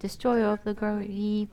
destroyer of the grave.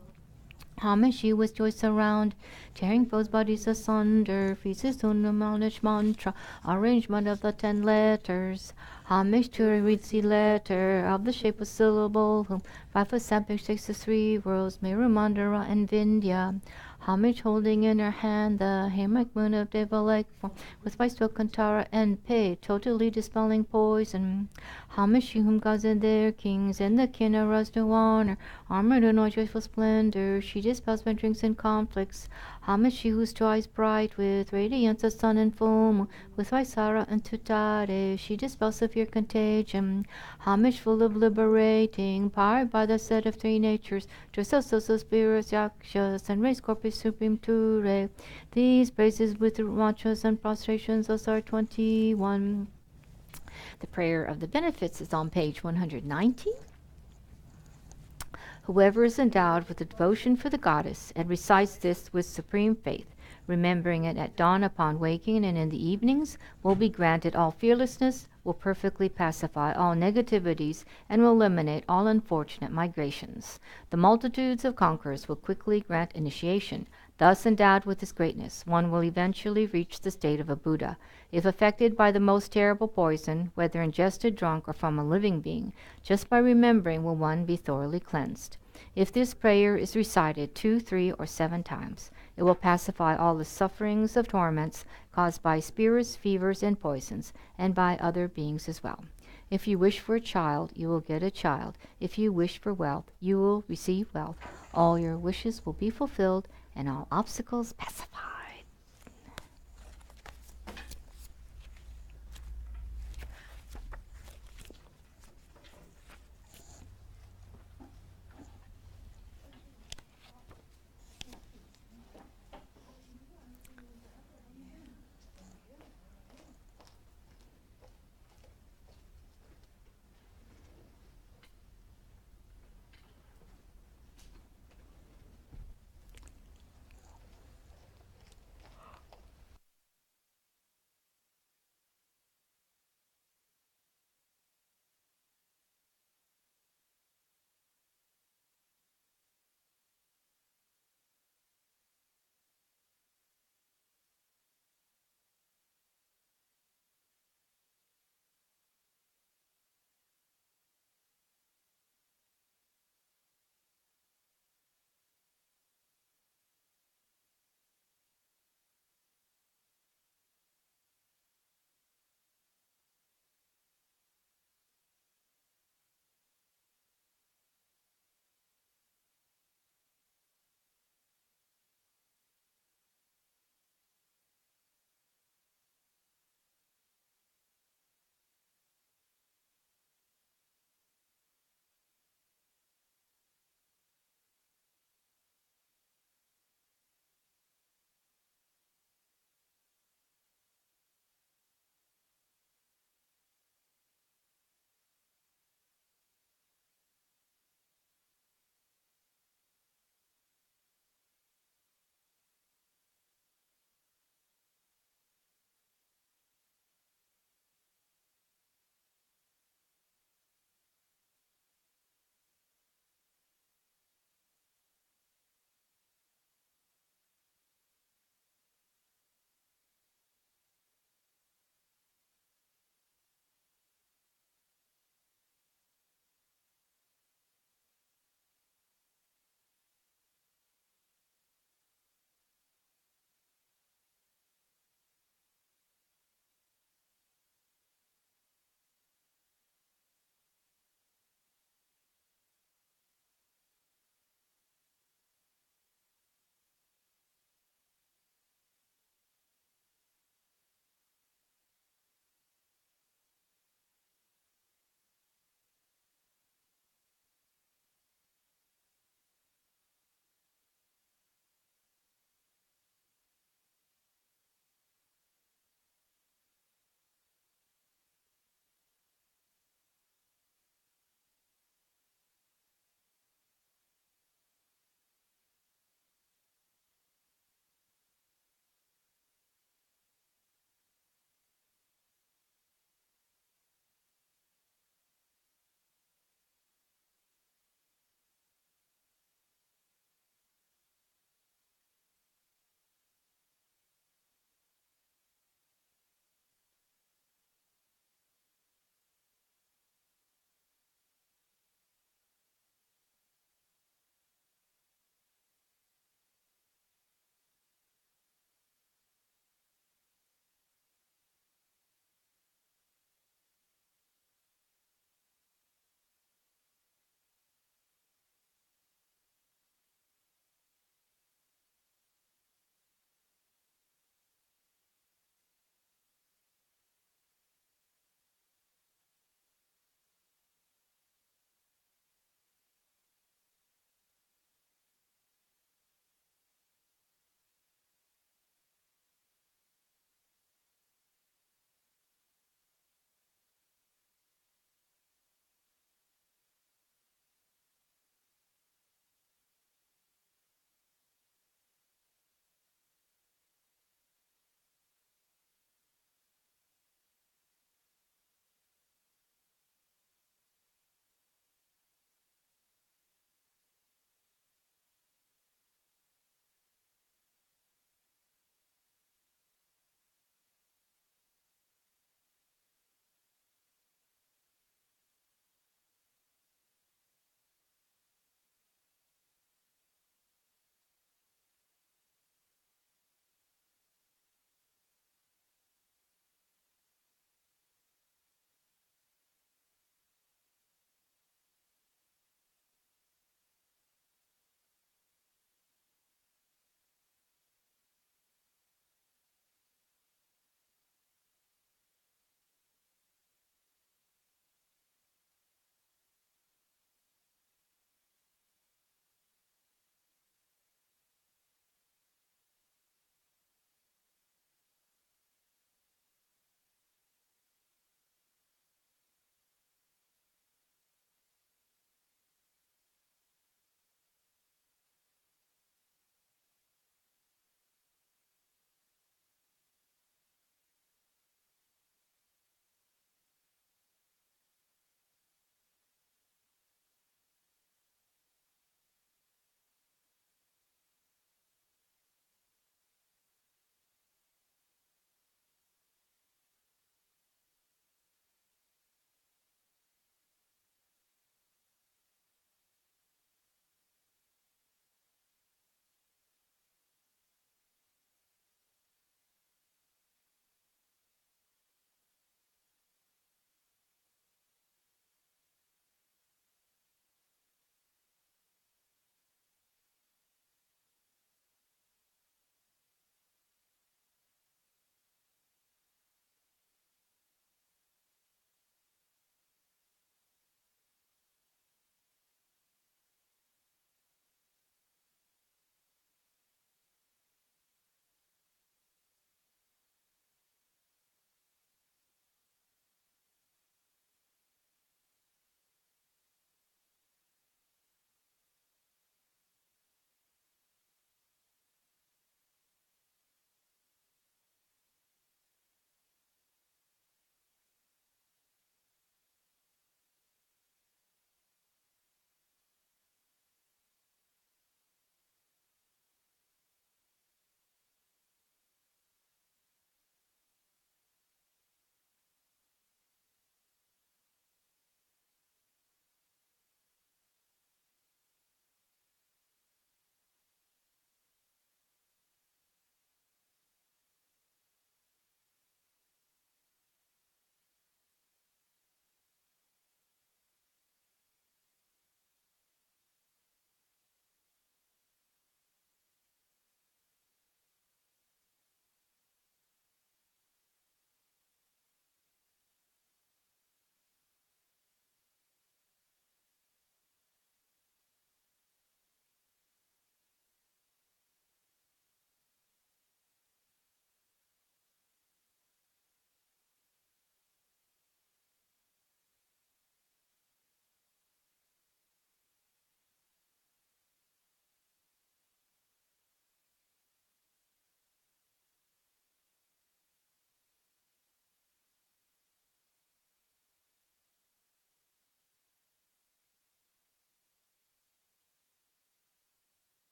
Hamish, you with joy surround, tearing foes' bodies asunder, feeds his own knowledge mantra, arrangement of the 10 letters. Hamish to reads the letter of the shape of syllable, whom 5 foot 7 takes the 3 worlds, Meru, Mandara, and Vindhya. Hamish holding in her hand the hammock moon of Deva-like form, with spice to Kantara and Pei, totally dispelling poison. Hamish, you whom gods and their kings and the kin arouse to honor, armored in all joyful splendor, she dispels my drinks and conflicts. Hamish, she who strives bright with radiance of sun and full moon, with Vaisara and Tutare, she dispels severe contagion. Hamish, full of liberating, powered by the set of 3 natures, Drososos, spirits, yakshas, and race corpus supreme Ture. These praises with mantras and prostrations, those are 21. The prayer of the benefits is on page 190. Whoever is endowed with a devotion for the goddess and recites this with supreme faith, remembering it at dawn upon waking and in the evenings, will be granted all fearlessness, will perfectly pacify all negativities, and will eliminate all unfortunate migrations. The multitudes of conquerors will quickly grant initiation. Thus endowed with this greatness, one will eventually reach the state of a Buddha. If affected by the most terrible poison, whether ingested, drunk, or from a living being, just by remembering will one be thoroughly cleansed. If this prayer is recited 2, 3, or 7 times, it will pacify all the sufferings of torments caused by spirits, fevers, and poisons, and by other beings as well. If you wish for a child, you will get a child. If you wish for wealth, you will receive wealth. All your wishes will be fulfilled, and all obstacles pacified.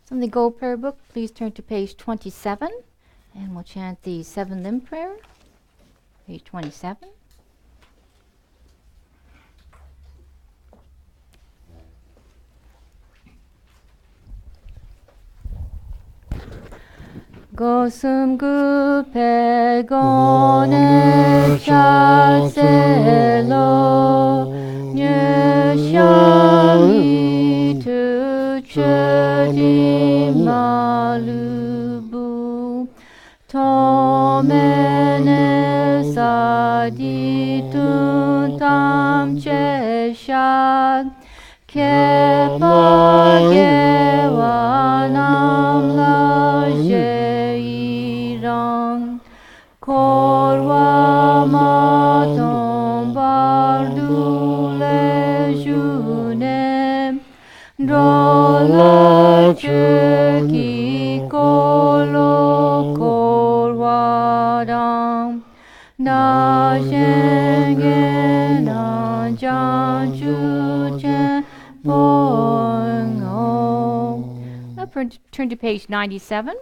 From the Gold Prayer Book, please turn to page 27, and we'll chant the Seven Limb Prayer, page 27. Gosum gupe gone chaselo nye shami tu chedi malubu tomene saditun tam cheshad kepa gewanam laje korwa matom bardule june drola cheki kolo korwa dam na jenge na janju chen bong o. Turn to page 97.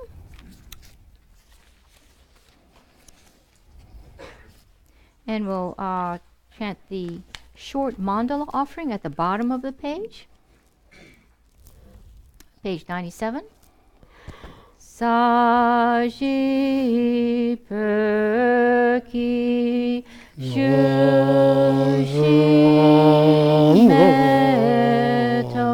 And we'll chant the short mandala offering at the bottom of the page. Page 97. Saji perki shushi meto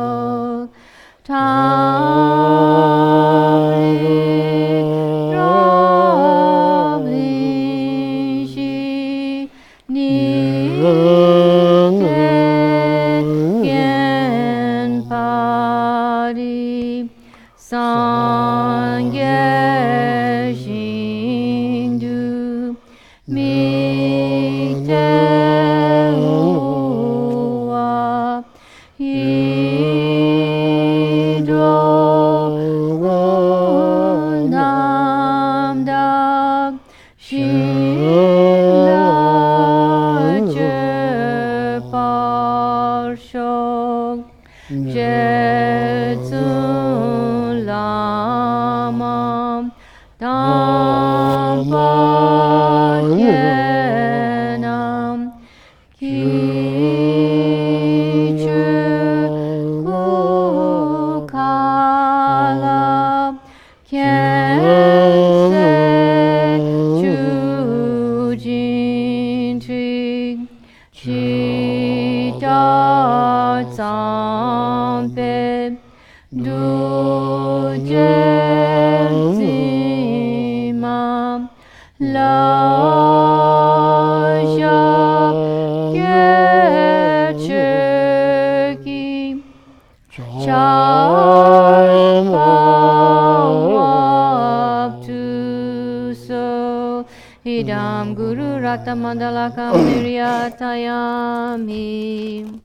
Idam Guru Rata Mandalakam Niryatayami.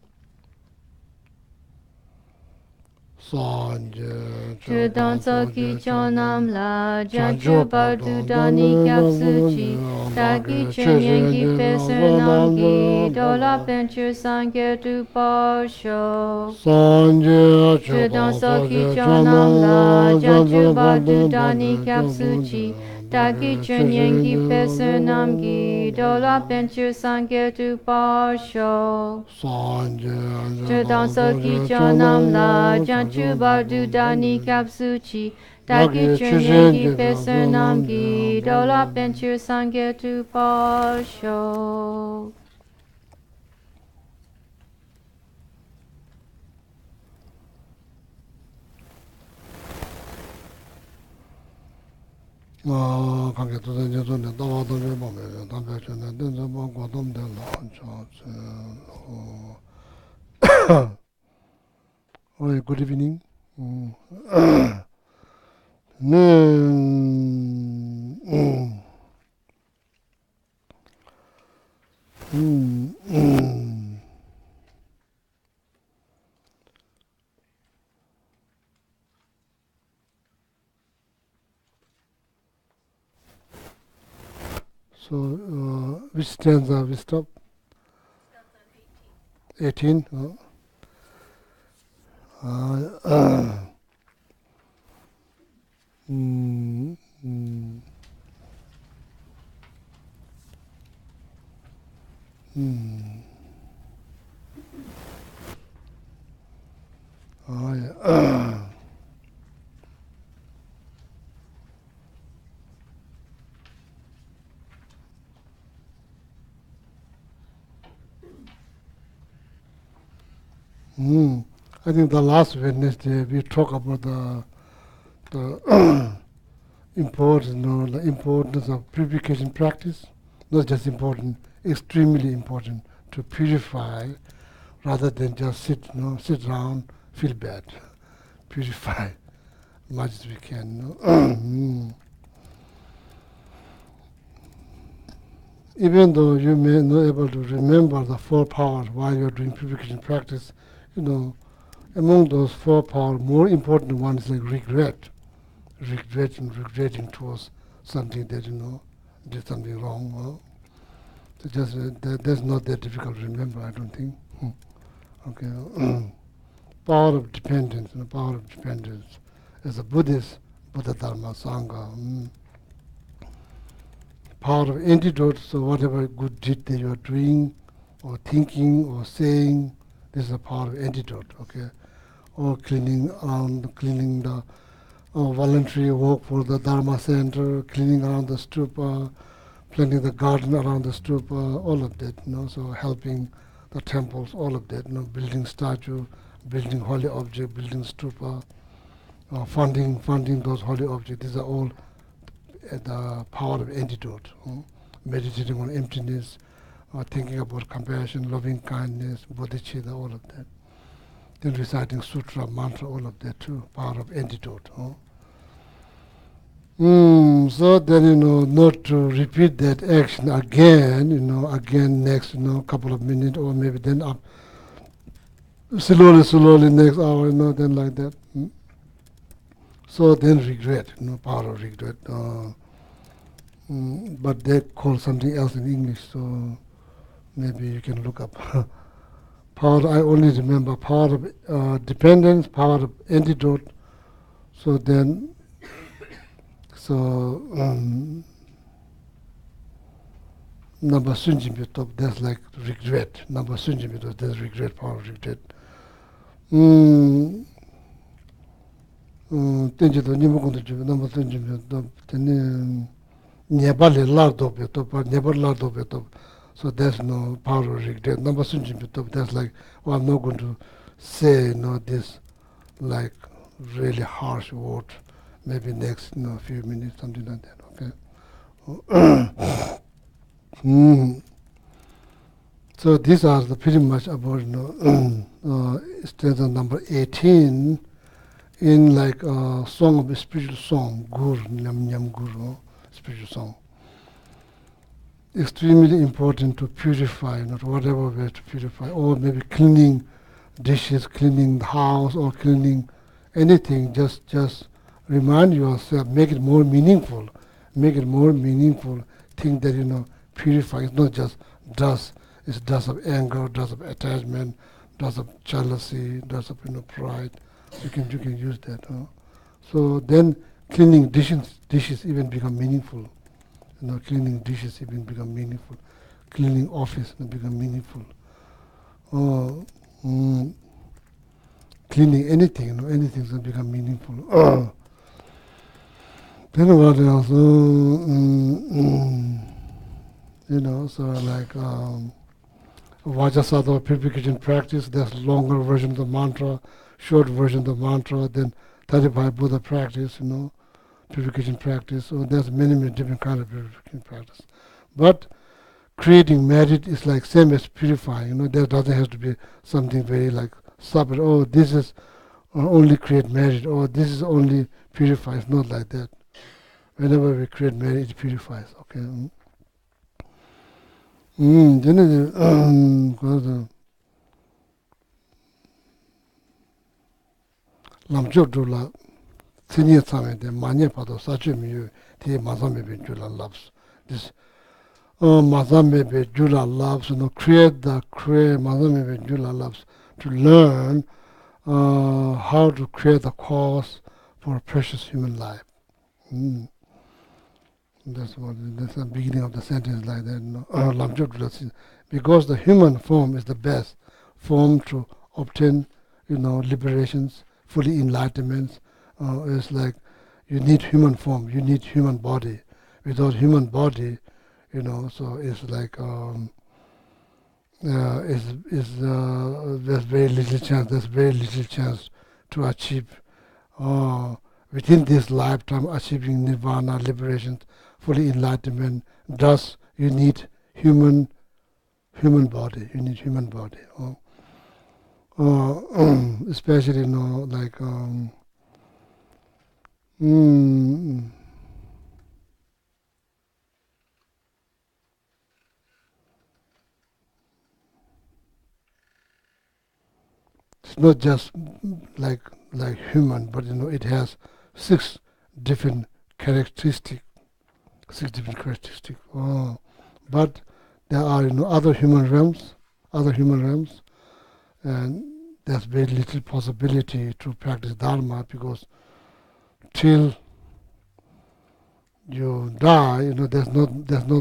Chudan Soki Chonam La Janchu Bardu Dani Kapsuchi Taki Chenyengi Pesanamgi Dola Penchu Sanketu Parsho Chudan Soki Chonam La Janchu Bardu Dani Kapsuchi Taki Chenyengi Pesanamgi Dola Penchu Sanketu Parsho Chudan Soki Chonam La Janchu Bardu Dani Kapsuchi Taki Chenyengi Pesanamgi Dola Penchu Sanketu Parsho. 관계 도전에 전에 나와도를 보면 담배 전에 된저 먹고 덤들 good evening. So, which stanza we stop? 18. Oh, yeah. Mm. I think the last Wednesday we talked about the importance, the importance of purification practice. Not just important, extremely important to purify rather than just sit around, feel bad. Purify much as we can. Mm. Even though you may not able to remember the four powers while you're doing purification practice, you know, among those four powers, more important one is like regret, regretting towards something that did something wrong. Well, so just that's not that difficult to remember, I don't think. Okay, power of dependence, power of dependence. As a Buddhist, Buddha Dharma Sangha. Power of antidote, so whatever good deed that you are doing or thinking or saying, this is a power of antidote, okay? Or cleaning the voluntary work for the Dharma center, cleaning around the stupa, planting the garden around the stupa, all of that, so helping the temples, all of that, building statue, building holy object, building stupa, funding those holy objects. These are all the power of antidote. Meditating on emptiness, thinking about compassion, loving kindness, bodhicitta, all of that. Then reciting sutra, mantra, all of that too, power of antidote. So then, not to repeat that action again, again next, couple of minutes, or maybe then up, slowly next hour, then like that. So then regret, power of regret. But they call something else in English, so maybe you can look up. Power, I only remember power of dependence, power of antidote. So then, number sunjimito, that's like regret. Number sunjimito, that's regret, power of regret. Tenjido nimukundu jibu, number sunjimito, then nyebali lardo beto, but never lardo beto. So there's no power of regret. Number sunjimito, that's like, well, I'm not going to say, this like really harsh word. Maybe next, few minutes, something like that. Okay. So these are pretty much about stanza number 18 in like a song of a spiritual song, Gur, Nyam Nyam Guru, spiritual song. Extremely important to purify, not whatever way to purify, or maybe cleaning dishes, cleaning the house, or cleaning anything. Just remind yourself, make it more meaningful. Make it more meaningful. Think that purify is not just dust. It's dust of anger, dust of attachment, dust of jealousy, dust of pride. You can use that. So then cleaning dishes even become meaningful. Cleaning dishes even become meaningful. Cleaning office become meaningful. Cleaning anything, anything will become meaningful. Then what else? So like Vajrasattva purification practice, that's longer version of the mantra, short version of the mantra, then 35 Buddha practice, purification practice. So there's many different kinds of purification practice. But creating merit is like same as purifying. There doesn't have to be something very like separate. Oh, this is only create merit, or this is only purify. It's not like that. Whenever we create merit, it purifies. Okay. lamchok Senior Summit, the Manya Pado, Sachu the Mazamebe Jula loves. This Mazamebe Jula loves, create Mazamebe Jula loves to learn how to create a cause for a precious human life. That's the beginning of the sentence like that. Because the human form is the best form to obtain liberations, fully enlightenment. It's like you need human form, you need human body. Without human body, so it's like there's very little chance. There's very little chance to achieve uh, within this lifetime achieving nirvana, liberation, fully enlightenment. Thus, you need human body. You need human body. Especially, like mm, it's not just like human, but it has six different characteristics. Six different characteristics. But there are other human realms, and there's very little possibility to practice dharma because till you die, there's not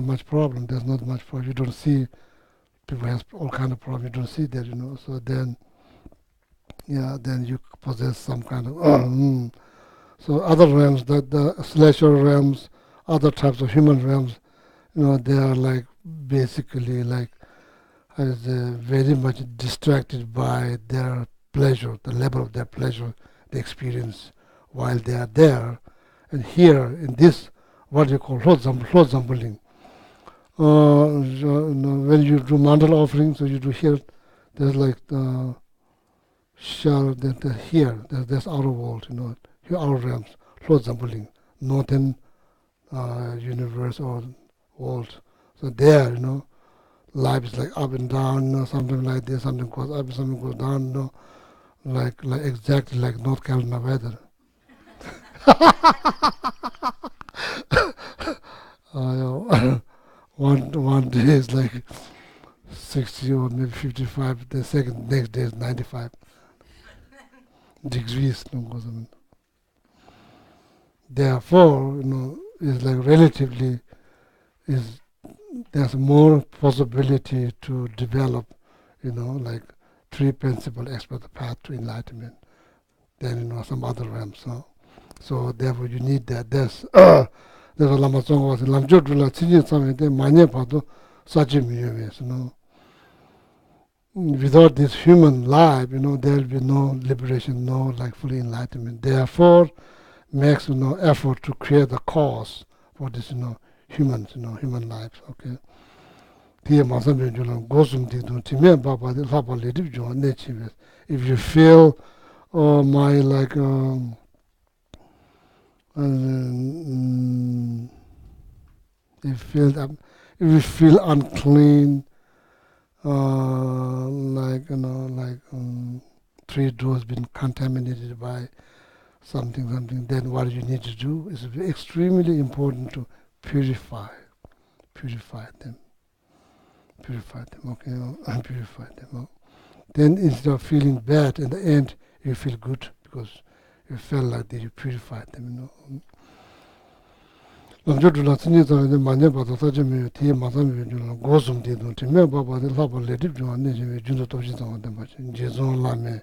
much problem. There's not much problem. You don't see people has all kind of problem. You don't see that, So then, yeah, then you possess some kind of. So other realms, the celestial realms, other types of human realms, they are like basically like very much distracted by their pleasure, the level of their pleasure they experience while they are there. And here in this, what you call Lodzambuling, when you do mandala offering, so you do here, there's like the share that here, there's outer world, here outer realms, Lodzambuling, northern universe or world. So there, life is like up and down, something like this, something goes up, something goes down, like exactly like North Carolina weather. One day is like 60 or maybe 55. The next day is 95 degrees. Therefore, is like relatively is there's more possibility to develop, like three principal expert the path to enlightenment than some other realms. So therefore you need that. There's a lama song was lamjo dula chinji same de manye pado sachi miyemes, Without this human life, there will be no liberation, no like fully enlightenment. Therefore, makes effort to create the cause for this, humans, human lives. Okay. If you feel, oh my, like if you feel unclean, like three doors been contaminated by something, then what you need to do is extremely important to purify them, okay, purify them. Then instead of feeling bad, in the end, you feel good because you felt like that you purified them, 남조들라 신이서는 많이 받아서 좀 뒤에 마삼이 좀 고숨디도 팀에 봐봐도 라고 레디 좀 안내 좀 준도 도시상한테 맞지 제존 라메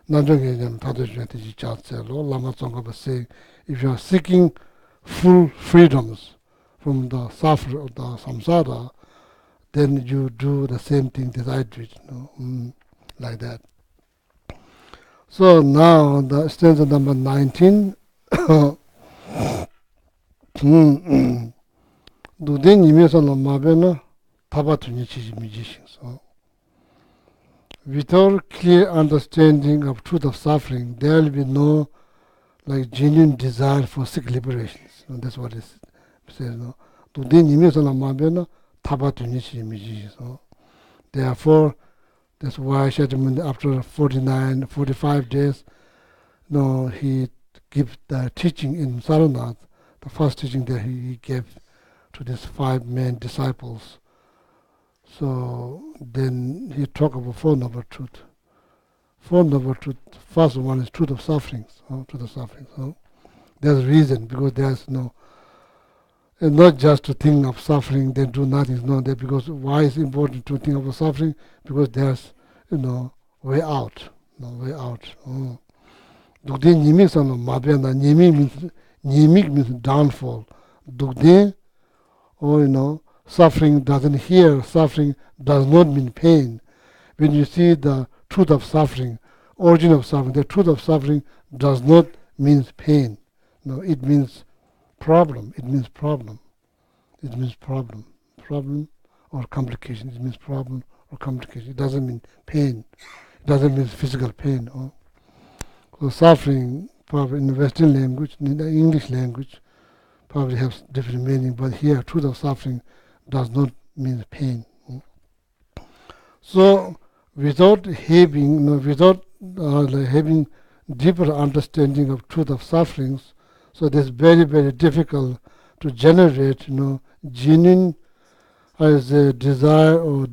나중에 좀 다들 좀 되지 자체로 라마송가 say if you are seeking full freedoms from the suffering of the samsara, then you do the same thing that I did, like that. So now the stanza number 19. 누대님에서는 마베나 타바투니 지미지신서. Without clear understanding of truth of suffering, there will be no like genuine desire for sick liberations. That's what it says. 누대님에서는 마베나 타바투니 지미지신서. Therefore, that's why Shatamun, after 45 days, he gives the teaching in Saranath. The first teaching that he gave to these 5 main disciples. So then he talked about 4 noble truth. 4 noble truth. First one is truth of sufferings. Truth of sufferings. There's a reason because there's and not just to think of suffering, then do nothing. It's not that because why is it important to think of suffering? Because there's way out. no way out. Dukden nimik san mabena nimik means downfall. Dukden, suffering doesn't hear, suffering does not mean pain. When you see the truth of suffering, origin of suffering, the truth of suffering does not mean pain. No, it means problem. It means problem. It means problem. Problem or complication. It means problem or complication. It doesn't mean pain. It doesn't mean physical pain. So suffering, probably in the Western language, in the English language, probably has different meaning. But here, truth of suffering does not mean pain. So without having deeper understanding of truth of sufferings, so it is very, very difficult to generate, genuine as a desire or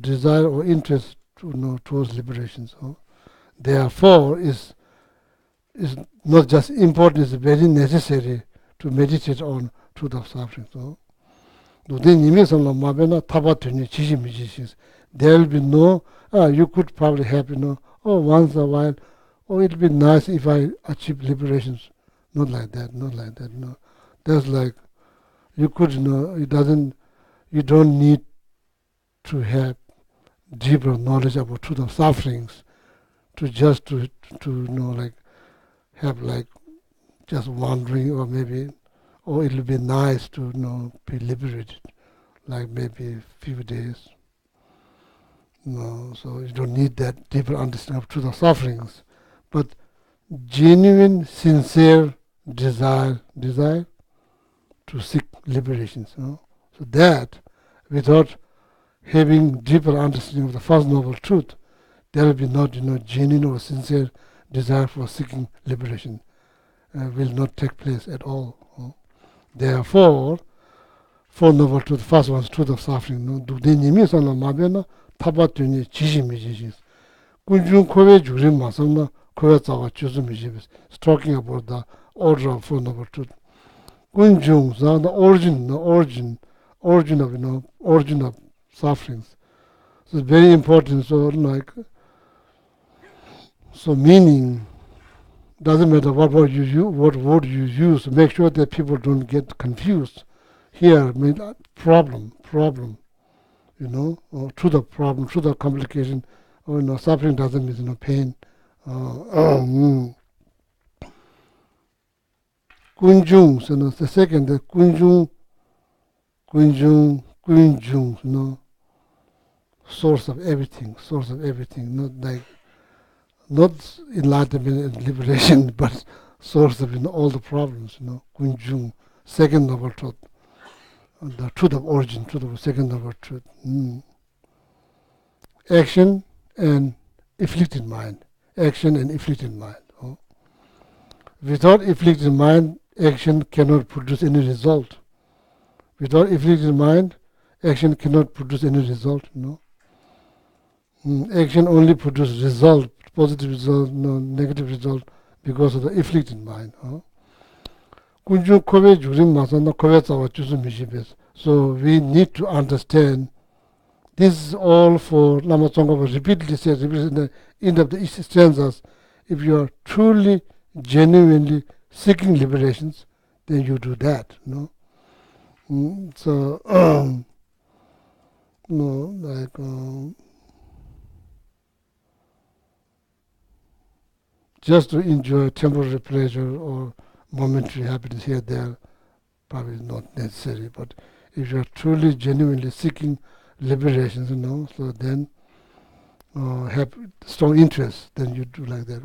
interest, towards liberation. So therefore, is not just important; it's very necessary to meditate on truth of suffering. So there will be no. You could probably have, once a while. Oh, it'll be nice if I achieve liberations. Not like that. Not like that. No, that's like you could. It doesn't. You don't need to have deeper knowledge about truth of sufferings to just to like have like just wandering or maybe it'll be nice to be liberated like maybe a few days. No, so you don't need that deeper understanding of truth of sufferings, but genuine, sincere desire to seek liberations. So that without having deeper understanding of the first noble truth, there will be not genuine or sincere desire for seeking liberation. Will not take place at all. Therefore, Four Noble Truth, first one is truth of suffering. Dukden nimi sana mabena tabat yuni jishi mi jishis. Kunjun kowe jurim masana kowe tsawa chusu mi jibis. It's talking about the order of Four Noble Truth. Kunjun, the origin of sufferings. So it's very important. So meaning doesn't matter what word you use. Make sure that people don't get confused. Here, problem, or to the problem, to the complication, or suffering doesn't mean pain. Kunjung, the second, the kunjung, source of everything, not enlightenment and liberation, but source of all the problems. Kunjung, second noble truth. The truth of origin, truth of second noble truth. Action and afflicted mind. Action and afflicted mind. Without afflicted mind, action cannot produce any result. Without afflicted mind, action cannot produce any result. Action only produces result, positive result, negative result, because of the afflicted mind. So we need to understand this is all for Lama Tsongkhapa repeatedly says in the end of the stanzas. If you are truly, genuinely seeking liberations, then you do that. Just to enjoy temporary pleasure or momentary happiness here, there, probably not necessary. But if you are truly, genuinely seeking liberations, so then have strong interest, then you do like that.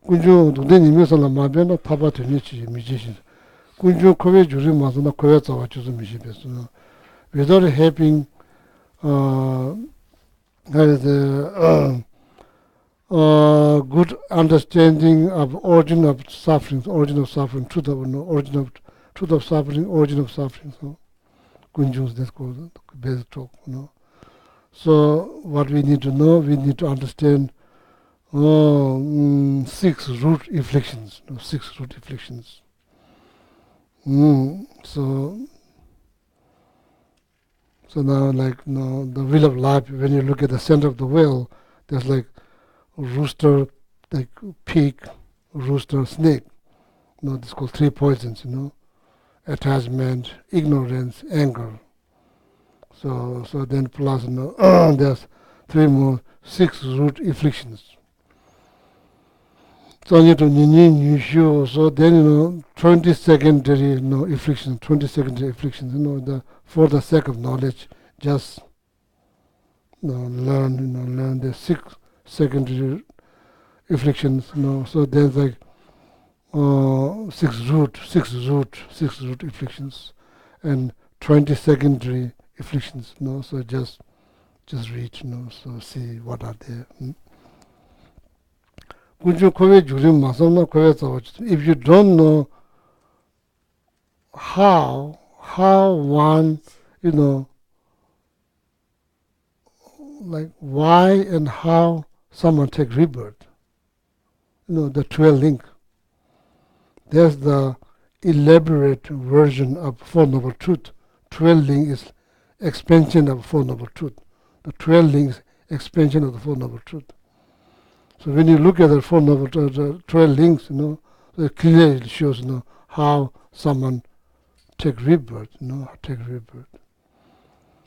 Kunju dungden imesala mabena taba tenichi mijishi. Kunju kowe juri masana kowe tsawa chusu mishibesu. Without having good understanding of origin of suffering, truth of suffering, origin of suffering. So, Kunjun's that's called the basic talk. So, what we need to know, we need to understand 6 root afflictions. So now, the wheel of life. When you look at the center of the wheel, there's like rooster like pig, rooster, snake. This is called three poisons. Attachment, ignorance, anger. So then plus there's three more, six root afflictions. So then 20 secondary afflictions, 20 secondary afflictions. For the sake of knowledge, just learn the six secondary afflictions. So there's like six root afflictions, and 20 secondary afflictions. So just read. So see what are there. If you don't know how one, like why and how someone take rebirth, the 12 link. There's the elaborate version of Four Noble Truth. 12 link is expansion of Four Noble Truth. The 12 link is expansion of the Four Noble Truth. So when you look at the Four Noble Truth, the 12 links, it clearly shows how someone take rebirth, take rebirth.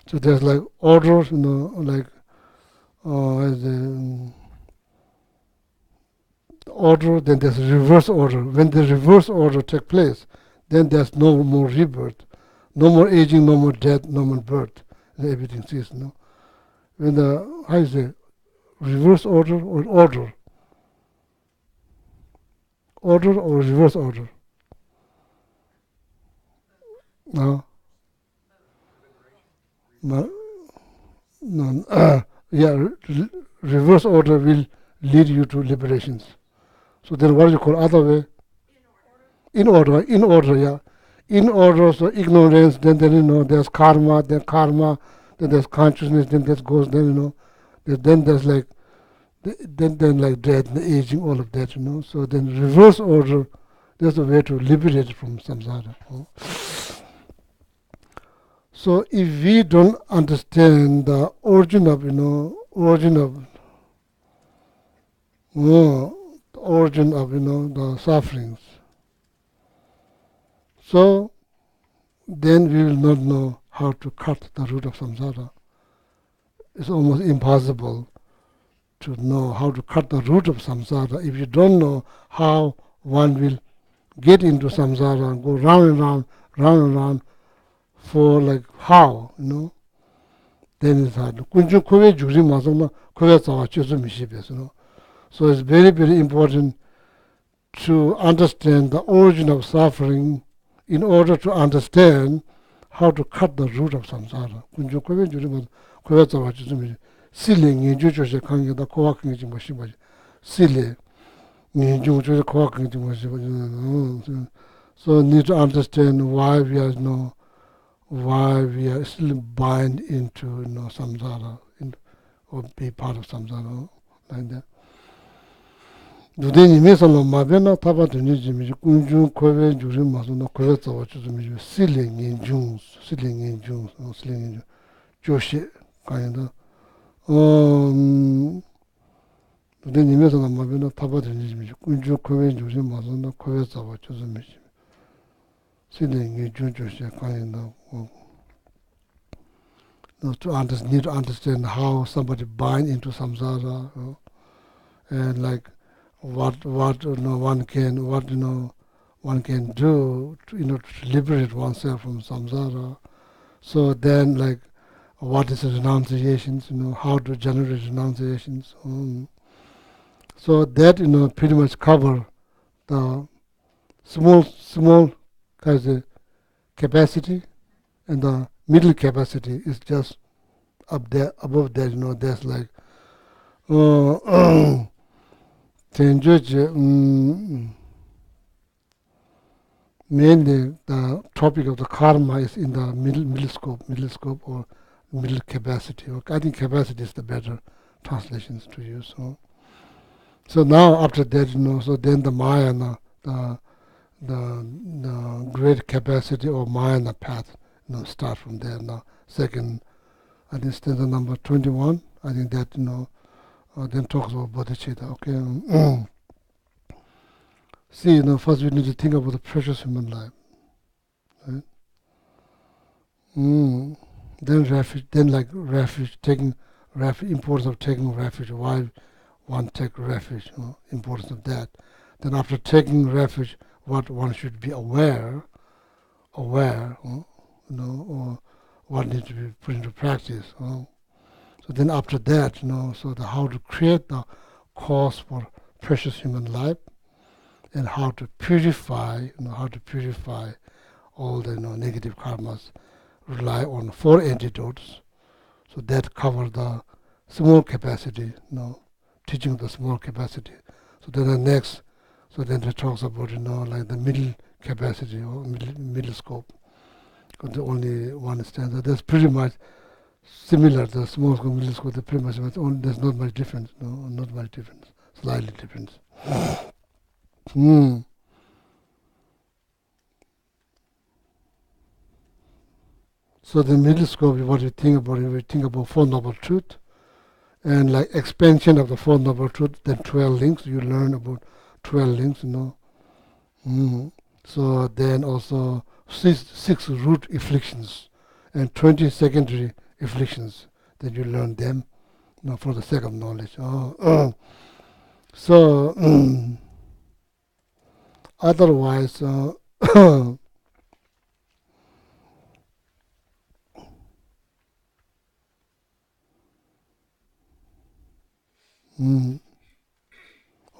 So there's like orders, like the order, then there's reverse order. When the reverse order takes place, then there's no more rebirth, no more aging, no more death, no more birth. Everything ceases. When the how is it? Reverse order or order? Order or reverse order? No. No. Yeah, reverse order will lead you to liberations. So then what do you call other way? In order, yeah. In order, so ignorance, then there's karma, then there's consciousness, then that goes, then there's like, then like death, aging, all of that, So then reverse order, there's a way to liberate from samsara. So if we don't understand the origin of the sufferings, so then we will not know how to cut the root of samsara. It's almost impossible to know how to cut the root of samsara if you don't know how one will get into samsara and go round and round, round and round for like how, then it's hard. So it's very, very important to understand the origin of suffering in order to understand how to cut the root of samsara. So need to understand why we are still bind into samsara or be part of samsara like that. 누대니 메살로 마베나 타바드니 지미 군중 코베 주리 마소나 코베 자와 주미 실링인 중 조시 가인다 누대니 메살로 마베나 타바드니 지미 군중 코베 주리 마소나 코베 자와 주미 실링인 중 조시 가인다 need to understand how somebody bind into samsara and like what one can do to liberate oneself from samsara. So then like what is renunciations, how to generate renunciations. So that pretty much cover the small kind of capacity, and the middle capacity is just up there above that. There's like mainly the topic of the karma is in the middle scope or middle capacity. I think capacity is the better translations to use. So now after that, so then the Maya, the great capacity or Maya path, start from there. Now second, I think stanza number 21. I think that then talks about bodhicitta. Okay. See, first we need to think about the precious human life. Right? Then refuge, then like refuge, taking refuge, importance of taking refuge. Why one take refuge? Importance of that. Then after taking refuge, what one should be aware, or what needs to be put into practice. So then after that, so the how to create the cause for precious human life, and how to purify, all the negative karmas. Rely on 4 antidotes. So that cover the small capacity, teaching the small capacity. So then the next, so then it talks about, like the middle capacity or middle scope. The only one stanza. That's pretty much similar. The small scope, middle scope, the pretty much, there's not much difference. No, not much difference. Slightly difference. So the middle scope is what we think about. We think about Four Noble Truth, and like expansion of the Four Noble Truth. Then 12 links. You learn about 12 links. So then also six root afflictions and 20 secondary afflictions. Then you learn them, for the sake of knowledge. So otherwise. Oh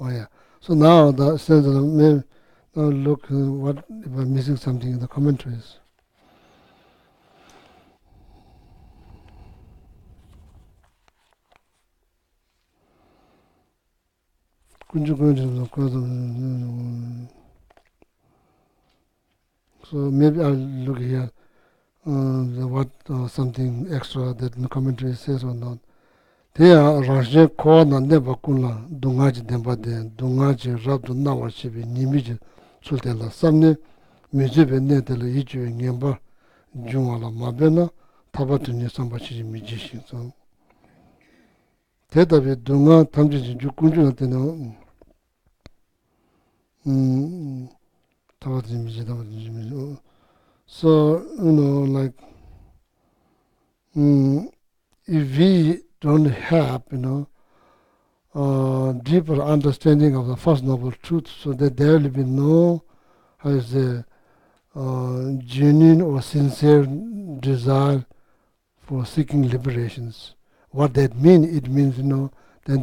yeah. So now the sense of now look what if I'm missing something in the commentaries. So maybe I'll look here. What something extra that in the commentary says or not. There Raja Kona never kunla Dungaji Dembade, Dungaji Rabdu Nawashibi, Nimiji Sultela, Samne, Mijibe Netela Iju, Nyamba, Jumala Mabena, Tabatuni Sambachi Mijishi. So, Tetabe Dunga Tamji Jukunju Teno Tabatini Miji. So, like, if we don't have, deeper understanding of the First Noble Truth, so that there will be no, how is the genuine or sincere desire for seeking liberations. What that means, it means, then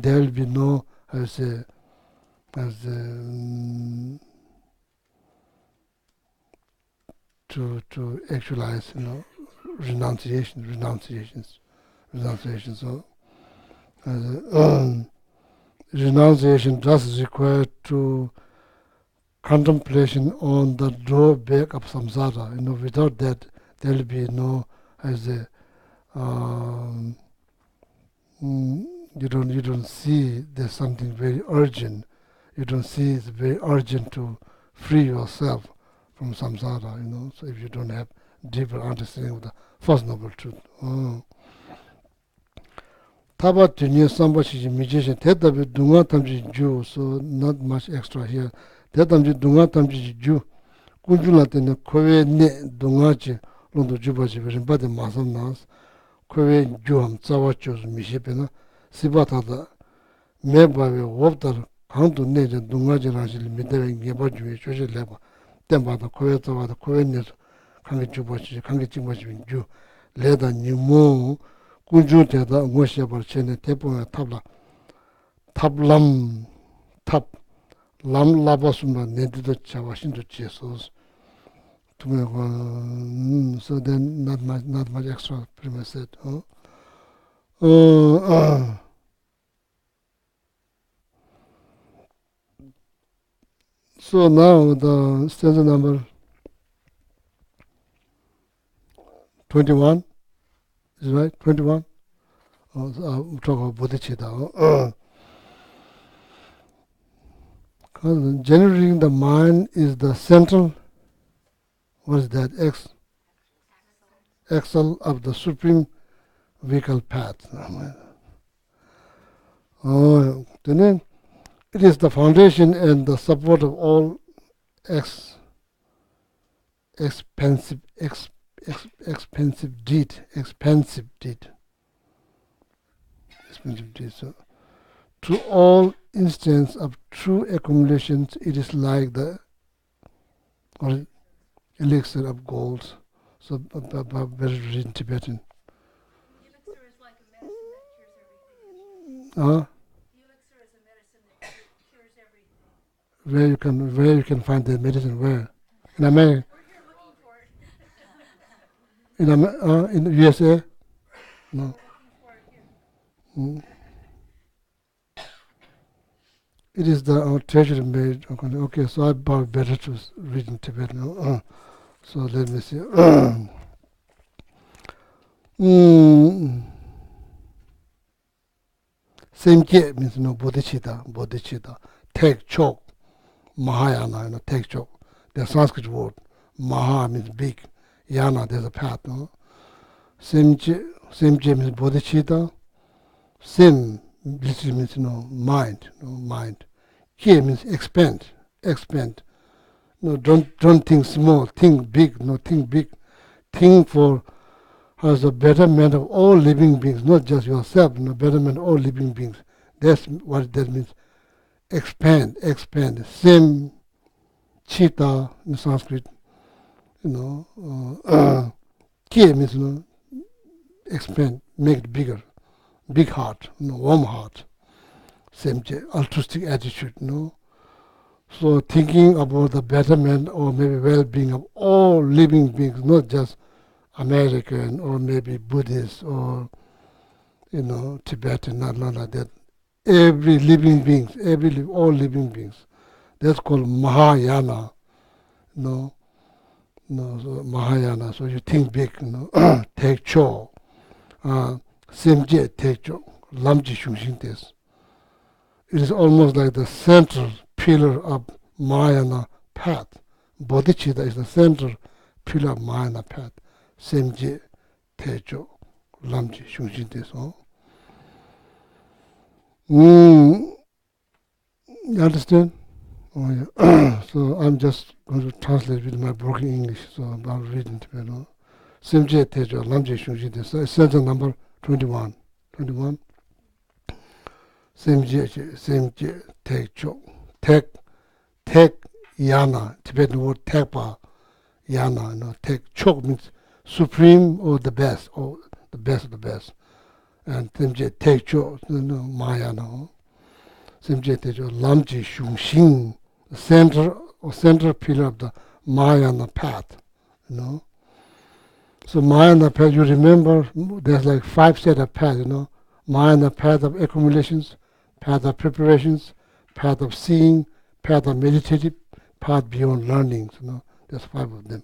there will be no, how to say, to actualize, renunciations. So, renunciation does require to contemplation on the drawback of samsara. Without that, there will be no, as a, you don't see there's something very urgent. You don't see it's very urgent to free yourself from samsara. So if you don't have deeper understanding of the First Noble Truth. Taba Tunya Sambashi Mijisha Tetabi Dunga Tamji Ju, so not much extra here. Tetamji Dunga Tamji Ju, Kunjula Tene Kowe Ne Dungachi, Londo Jubaji, Rimbadi Masam Nas, Kowe Juham Tsawachos Mishipena, Sibatata, Mebawe Woptar, Kantu Neja Dungaji Rajil Midere Gebaju, Shoshi Leba, Tembata Kowe Tawata Kowe Nes, Kangi Jubachi, Kangi Jibaji Ju, Leda Nimu. Kunju teda ngoshebar chene tepo tabla tablam tab lam labasumba nedido chawashindu chesos so then not much extra premise said. So now the stanza number 21. Is right? 21? We'll talk about bodhicitta. Generating the mind is the central, what is that? Axle of the supreme vehicle path. Then it is the foundation and the support of all ex, expensive, expensive deed, expensive deed, expensive deed. So, to all instance of true accumulations, it is like the or elixir of gold. So, better read in Tibetan. Elixir is like a medicine that cures everything. Uh, Elixir is a medicine that cures everything. where you can find the medicine? Where? In America? We're here looking for it. In the USA? No. We're looking for it here. Mm. It is the treasury made. Okay, so I bought better to read in Tibetan. So let me see. Semje means bodhicitta, bodhicitta. Take chok, Mahayana, take chok. The Sanskrit word. Maha means big. Yana, there's a path. Semje means bodhicitta. Sim literally means mind, mind. K means expand, expand. No, don't think small, think big, think big. Think for as a betterment of all living beings, not just yourself, betterment of all living beings. That's what that means. Expand, expand. Same chitta in Sanskrit, K means expand, make it bigger, big heart, warm heart. Same altruistic attitude, So thinking about the betterment or maybe well-being of all living beings, not just American or maybe Buddhist or Tibetan, not like that. Every living beings, all living beings. That's called Mahayana. So Mahayana. So you think big, take cho, semje take cho, lamji shungshin des. It is almost like the central pillar of Mahayana path. Bodhicitta is the central pillar of Mahayana path. Semje tejo lamji shungshin deso. You understand? Oh, yeah. So I'm just going to translate with my broken English. So I'll read it. Semje tejo lamji shungshin deso. Sentence number 21. 21. Semje tejo. Tek yana. Tibetan word tekpa. Yana. Tek chok means supreme or the best of the best. And semje tejo, Mahayana. Semje tejo lamji shungshin, the central pillar of the Mahayana path. So Mahayana path, you remember, there's like 5 set of paths. Mahayana path of accumulations, path of preparations, path of seeing, path of meditative, path beyond learning. There's 5 of them.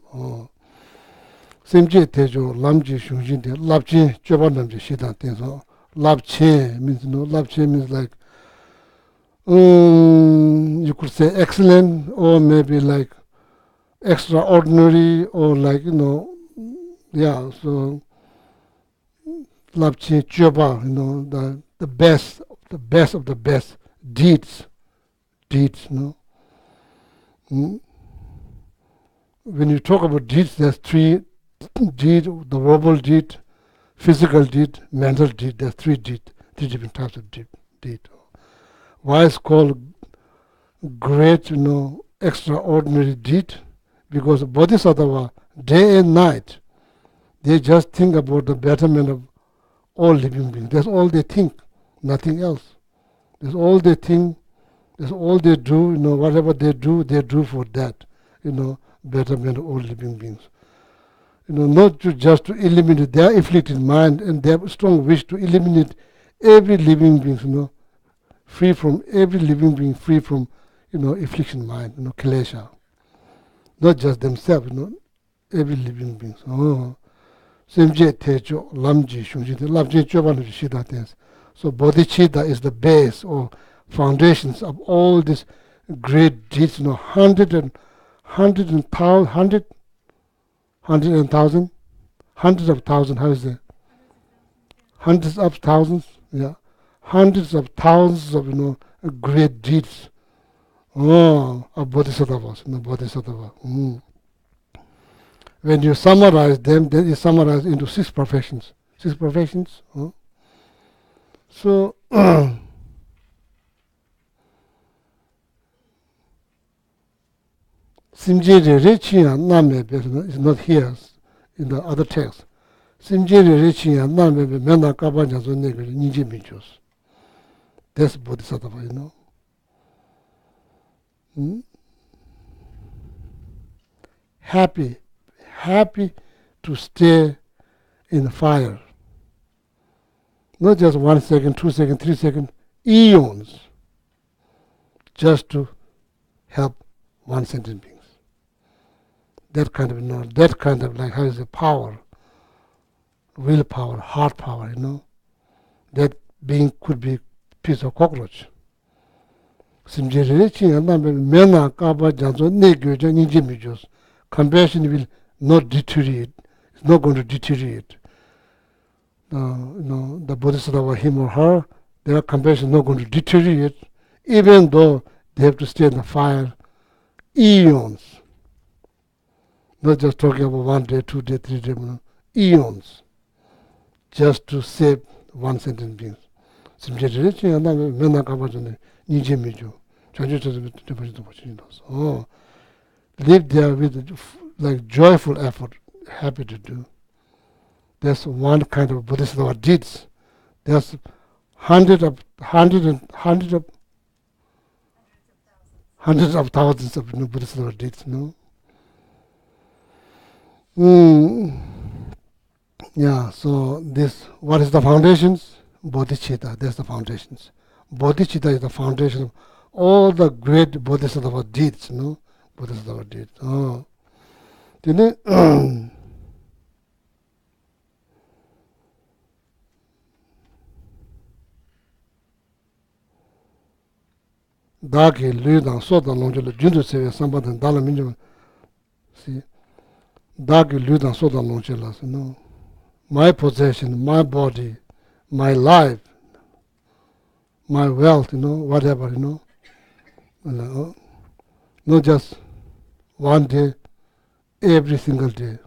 Semje tejo lamji shungshin de labje choba namje shidan tenso. Labche means labche means like you could say excellent or maybe like extraordinary or like so labche choba, the best of the best deeds, Mm. When you talk about deeds, there's 3 deed, the verbal deed, physical deed, mental deed. There's 3 different types of deed. Why it's called great, extraordinary deed? Because bodhisattva, day and night, they just think about the betterment of all living beings. That's all they think, nothing else. That's all they think, that's all they do, whatever they do for that, betterment of all living beings. Not just to eliminate their afflicted mind and their strong wish to eliminate every living being, free from every living being, free from, affliction mind, klesha. Not just themselves, every living being. Semje tejo lamji shungshin, lamji choban shida tens. So bodhicitta is the base or foundations of all these great deeds, hundred and thousand, hundreds of thousands, how is it? Hundreds of thousands, yeah. Hundreds of thousands of, great deeds. Bodhisattvas, bodhisattva. When you summarize them, then you summarize into six perfections. Six perfections. So, Simjiri Richiya Name is not here in the other text. Simjiri Richiya Name Mena Kabanya Zonegri Niji Mijos. That's Bodhisattva, Happy to stay in the fire. Not just 1 second, 2 seconds, 3 seconds, eons, just to help one sentient beings. That kind of like how is it, power, willpower, heart power, that being could be piece of cockroach. Compassion will not deteriorate. It's not going to deteriorate. The Bodhisattva, him or her, their compassion is not going to deteriorate, even though they have to stay in the fire eons. Not just talking about 1 day, 2 days, 3 days, eons, just to save one sentient being. Live there with like joyful effort, happy to do. That's one kind of Bodhisattva deeds. There's hundreds of thousands of Bodhisattva deeds. Yeah. So this, what is the foundations? Bodhicitta. That's the foundations. Bodhicitta is the foundation of all the great Bodhisattva deeds. Bodhisattva deeds. Then dāki lūdāng sōdāng lōngchōla jundu sewe sāmbādāng dāla miñchōla see dāki lūdāng sōdāng lōngchōla my possession, my body, my life, my wealth, whatever, not just one day, every single day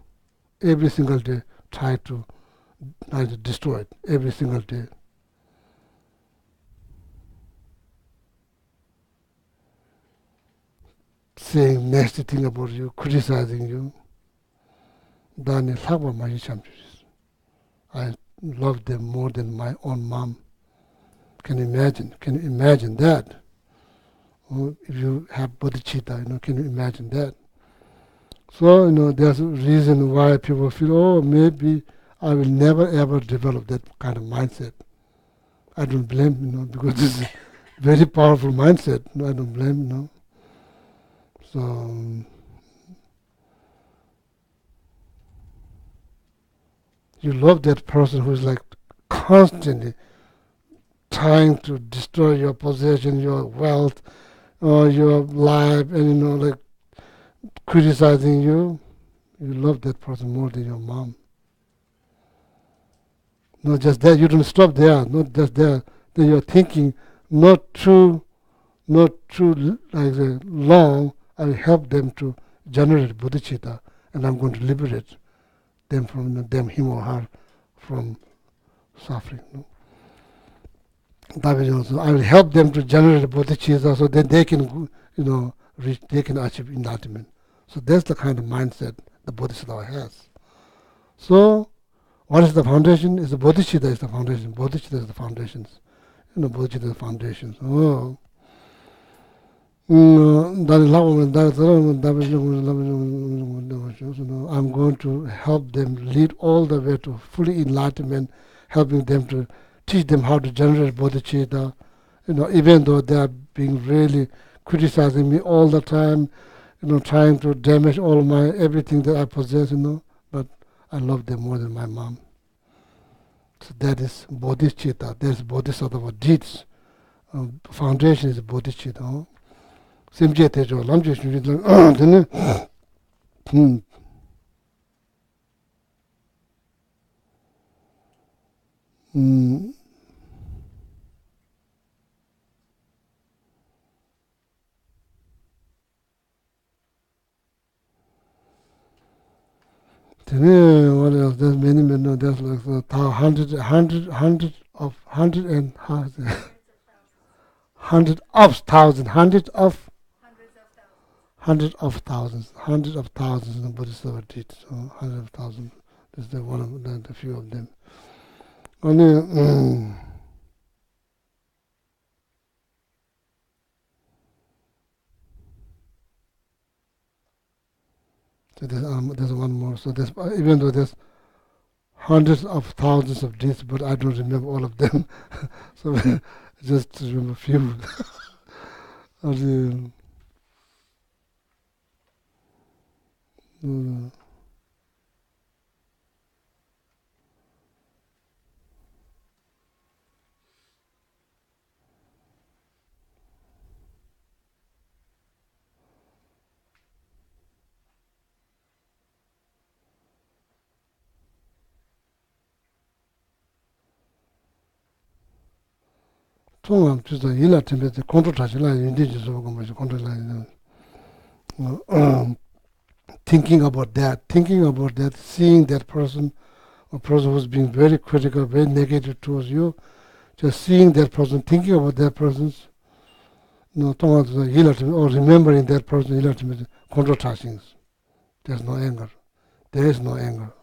try to destroy it, every single day. Saying nasty thing about you, criticizing you. I love them more than my own mom. Can you imagine that? If you have bodhicitta, can you imagine that? So, there's a reason why people feel, maybe I will never ever develop that kind of mindset. I don't blame, because this is a very powerful mindset. I don't blame, So, you love that person who is like constantly trying to destroy your possession, your wealth, or your life, and like criticizing you. You love that person more than your mom. Not just that, you don't stop there. Not just there. Then you're thinking not too like long. I will help them to generate bodhicitta, and I'm going to liberate them from him or her, from suffering. I will help them to generate bodhicitta so that they can, they can achieve enlightenment. So that's the kind of mindset the Bodhisattva has. So, what is the foundation? Is the bodhicitta is the foundation. Bodhicitta is the foundations. Bodhicitta is the foundations. I'm going to help them lead all the way to fully enlightenment, helping them to teach them how to generate bodhicitta, even though they are being really criticizing me all the time, trying to damage all my everything that I possess, but I love them more than my mom. So that is bodhicitta, that's bodhisattva deeds. Foundation is bodhicitta. Simje tejo lamje shuri Then what else? There's many, many. No, there's like hundred and hundred of thousands, Hundreds of thousands. hundred of thousands. The Bodhisattva did. So hundred of thousands. This is the one of the few of them. Only. So there's one more. So there's even though there's hundreds of thousands of deeds, but I don't remember all of them. So just remember a few. Of the, 통합 just 일화 template control 타실라 인디지 저거 뭐 control thinking about that, seeing that person, a person who's being very critical, very negative towards you, just seeing that person, thinking about that person's, 통합 일화 template or remembering that person 일화 template control 타시ings. There's no anger. There is no anger.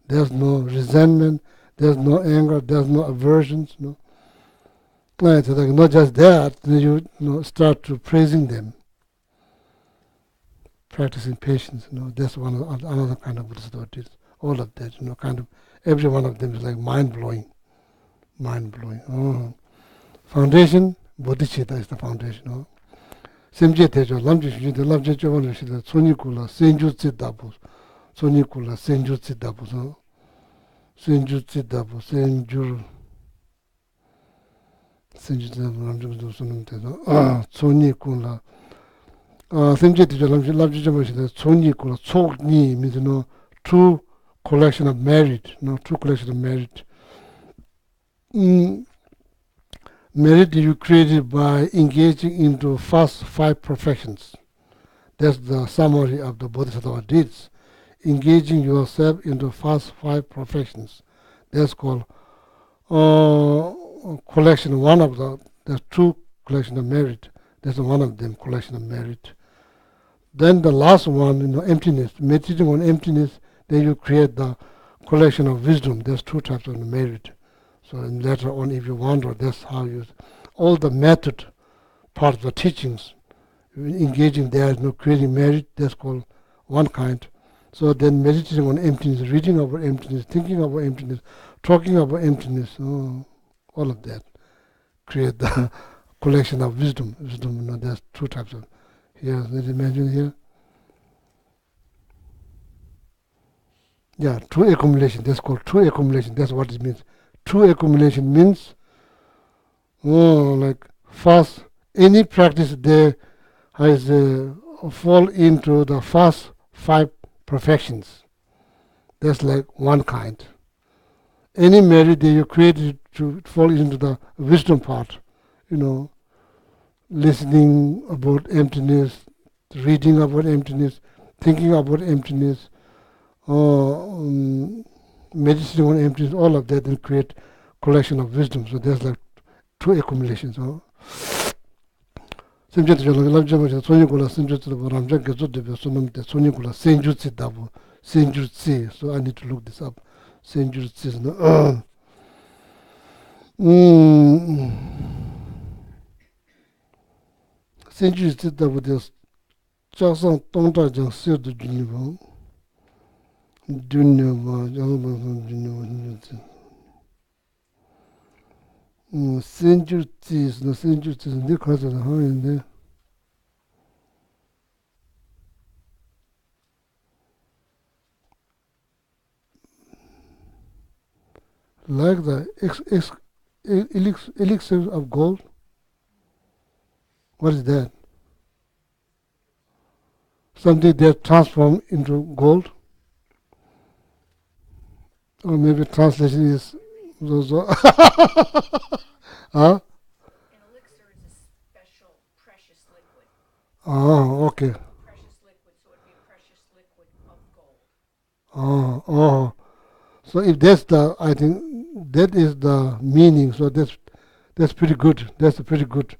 There's no resentment. There's no anger. There's no aversions. No. Right, so not just that, then you start to praising them, practicing patience. That's another kind of Buddhist devotees. All of that, kind of every one of them is like mind blowing. Foundation, bodhicitta is the foundation. Semje tejo, lamje shujite, lamje choban shujite, soni kula, senju tsiddabu, soni kula, senju tsiddabu, senju tsiddabu, senju tsiddabu, lamje choban shujite, soni kula, semje tejo, lamje choban shujite, soni kula, tsokni means true collection of merit, true collection of merit. Merit you created by engaging into first 5 perfections. That's the summary of the Bodhisattva deeds. Engaging yourself into first 5 perfections. That's called collection. One of the true collection of merit. That's one of them, collection of merit. Then the last one, emptiness. Meditating on emptiness, then you create the collection of wisdom. There's 2 types of merit. So later on, if you wonder, that's how you, all the method part of the teachings, engaging there, creating merit, that's called one kind. So then meditating on emptiness, reading about emptiness, thinking about emptiness, talking about emptiness, all of that, create the collection of wisdom. Wisdom, there's 2 types of, here, let's imagine here. Yeah, true accumulation, that's called true accumulation, that's what it means. True accumulation means, like first, any practice there has fall into the first 5 perfections. That's like one kind. Any merit that you created to fall into the wisdom part, listening about emptiness, reading about emptiness, thinking about emptiness, meditating on emptiness, all of that will create collection of wisdom. So there's like 2 accumulations. Semjati jola lamjama sonyi kula semjati la ramja gezo debe sonamte sonyi kula senjutsi dabu senjutsi. So I need to look this up. Senjutsi is no. Senjutsi dabu des chaksan tongta jang seo do junibo. Senjutsi is no senjutsi is the cause of the high in there. Like the elixir of gold. What is that? Something that transforms into gold. Or maybe translation is those. An elixir is a special precious liquid. Okay. Precious liquid, so it would be a precious liquid of gold. Oh, oh. So if that's the, I think that is the meaning. So that's pretty good. That's pretty good.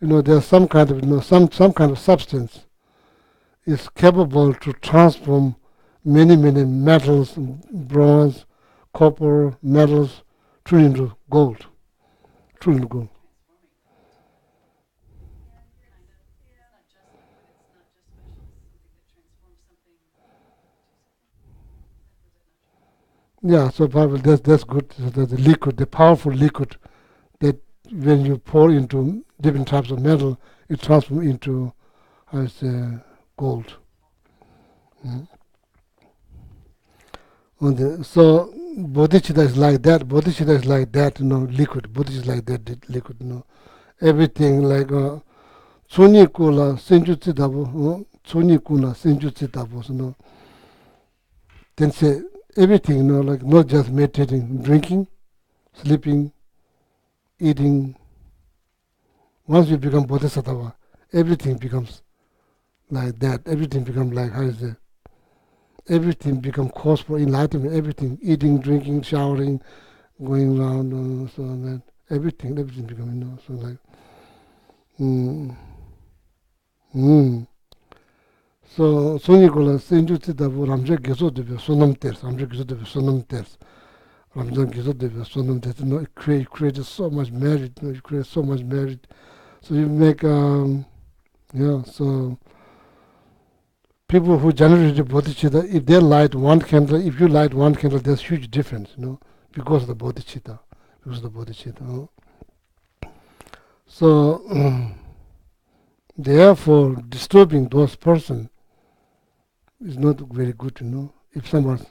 There's some kind of, some kind of substance is capable to transform many metals, bronze, copper, metals, turn into gold. Turn into gold. Yeah, so probably that's good. So the liquid, the powerful liquid that when you pour into different types of metal, it transforms into as gold. Mm. So bodhicitta is like that. Bodhicitta is like that. Liquid. Bodhicitta is like that liquid. Everything like tsuni kula senjutsu dabu. Tsuni kula senjutsu dabu. Then say everything. Like not just meditating, drinking, sleeping, eating. Once you become bodhisattva, everything becomes like that. Everything becomes like how is it? Everything becomes cause for enlightenment. Everything, eating, drinking, showering, going around, so that everything becomes, so like, mm, mm. So Sonikola Senju Titabu Ramja Geso de Sonam Ters, Ramja Geso de Sonam Ters, Ramja Geso de Sonam Ters. It creates so much merit. It creates so much merit. So you make, yeah. So people who generated bodhicitta, if they light one candle, if you light one candle, there's huge difference, because of the bodhicitta, because of the bodhicitta. So therefore, disturbing those person is not very good, If someone's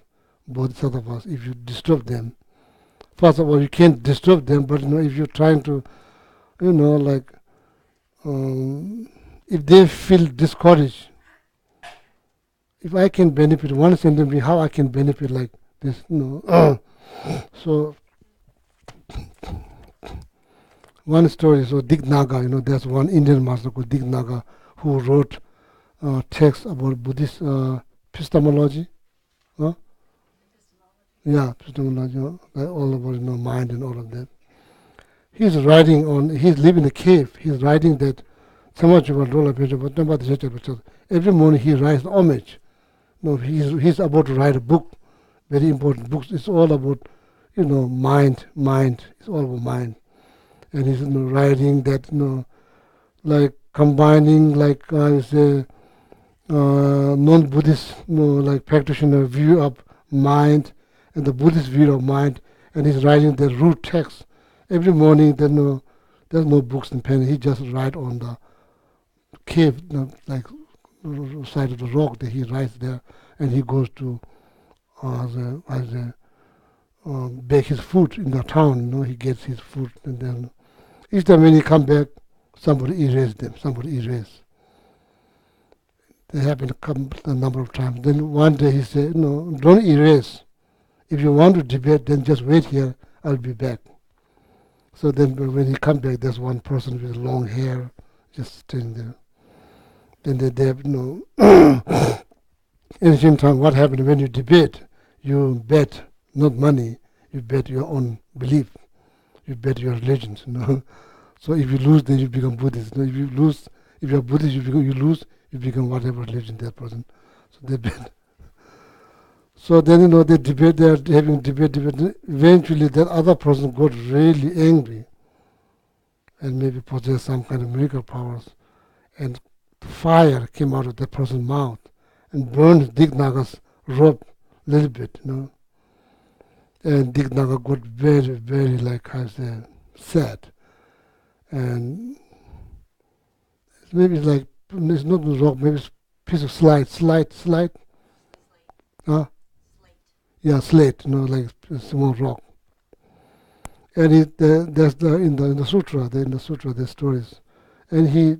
bodhisattvas, if you disturb them, first of all, you can't disturb them, but if you're trying to, like, if they feel discouraged, if I can benefit one sentence, how I can benefit like this, So one story, so Dignaga, there's one Indian master called Dignaga who wrote text about Buddhist epistemology. Huh? Yeah, epistemology, like all about mind and all of that. He's living in a cave. He's writing that every morning he writes homage. He's about to write a book, very important book. It's all about, mind. It's all about mind. And he's writing that, like combining, like say, non-Buddhist, like practitioner view of mind and the Buddhist view of mind, and he's writing the root text every morning. There's no books and pen. He just write on the cave, like side of the rock that he writes there, and he goes to bake his food in the town. He gets his food, and then each time when he come back, somebody erase them. Somebody erase. They happen a number of times. Then one day he said, "No, don't erase. If you want to debate, then just wait here. I'll be back." So then when he come back, there's one person with long hair just standing there. Then they have, ancient time, what happened when you debate? You bet not money, you bet your own belief, you bet your religions. So if you lose, then you become Buddhist. If you lose, if you're Buddhist, you lose, you become whatever religion that person. So they bet. So then they debate. They're having debate. Eventually, that other person got really angry, and maybe possessed some kind of miracle powers, and fire came out of that person's mouth and burned Dignaga's robe a little bit, And Dignaga got very, like I said, sad. And maybe it's like, it's not a rock, maybe it's a piece of slate. Huh? Yeah, slate, like a small rock. And there's in the sutra, there's stories. And he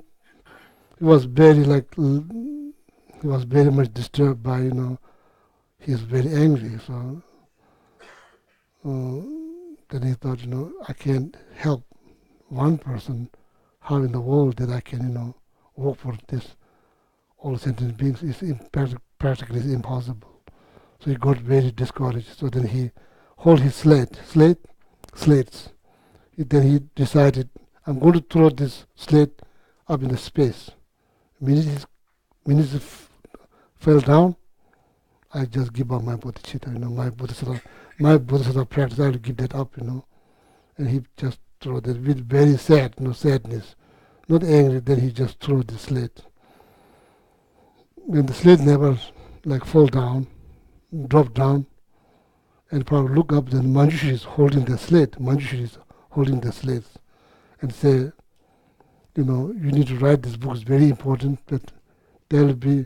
was very like, he was very much disturbed by, he was very angry. So then he thought, I can't help one person. How in the world that I can, work for this all sentient beings is practically impossible. So he got very discouraged. So then he hold his slates. Then he decided, I'm going to throw this slate up in the space. Minute it fell down, I just give up my bodhicitta, my bodhisattva practice, I will give that up, And he just threw that with very sad, sadness, not angry. Then he just threw the slate. When the slate never fall down, drop down, and probably look up, then Manjushri is holding the slate. Manjushri is holding the slate and say, you need to write this book. It's very important, but there will be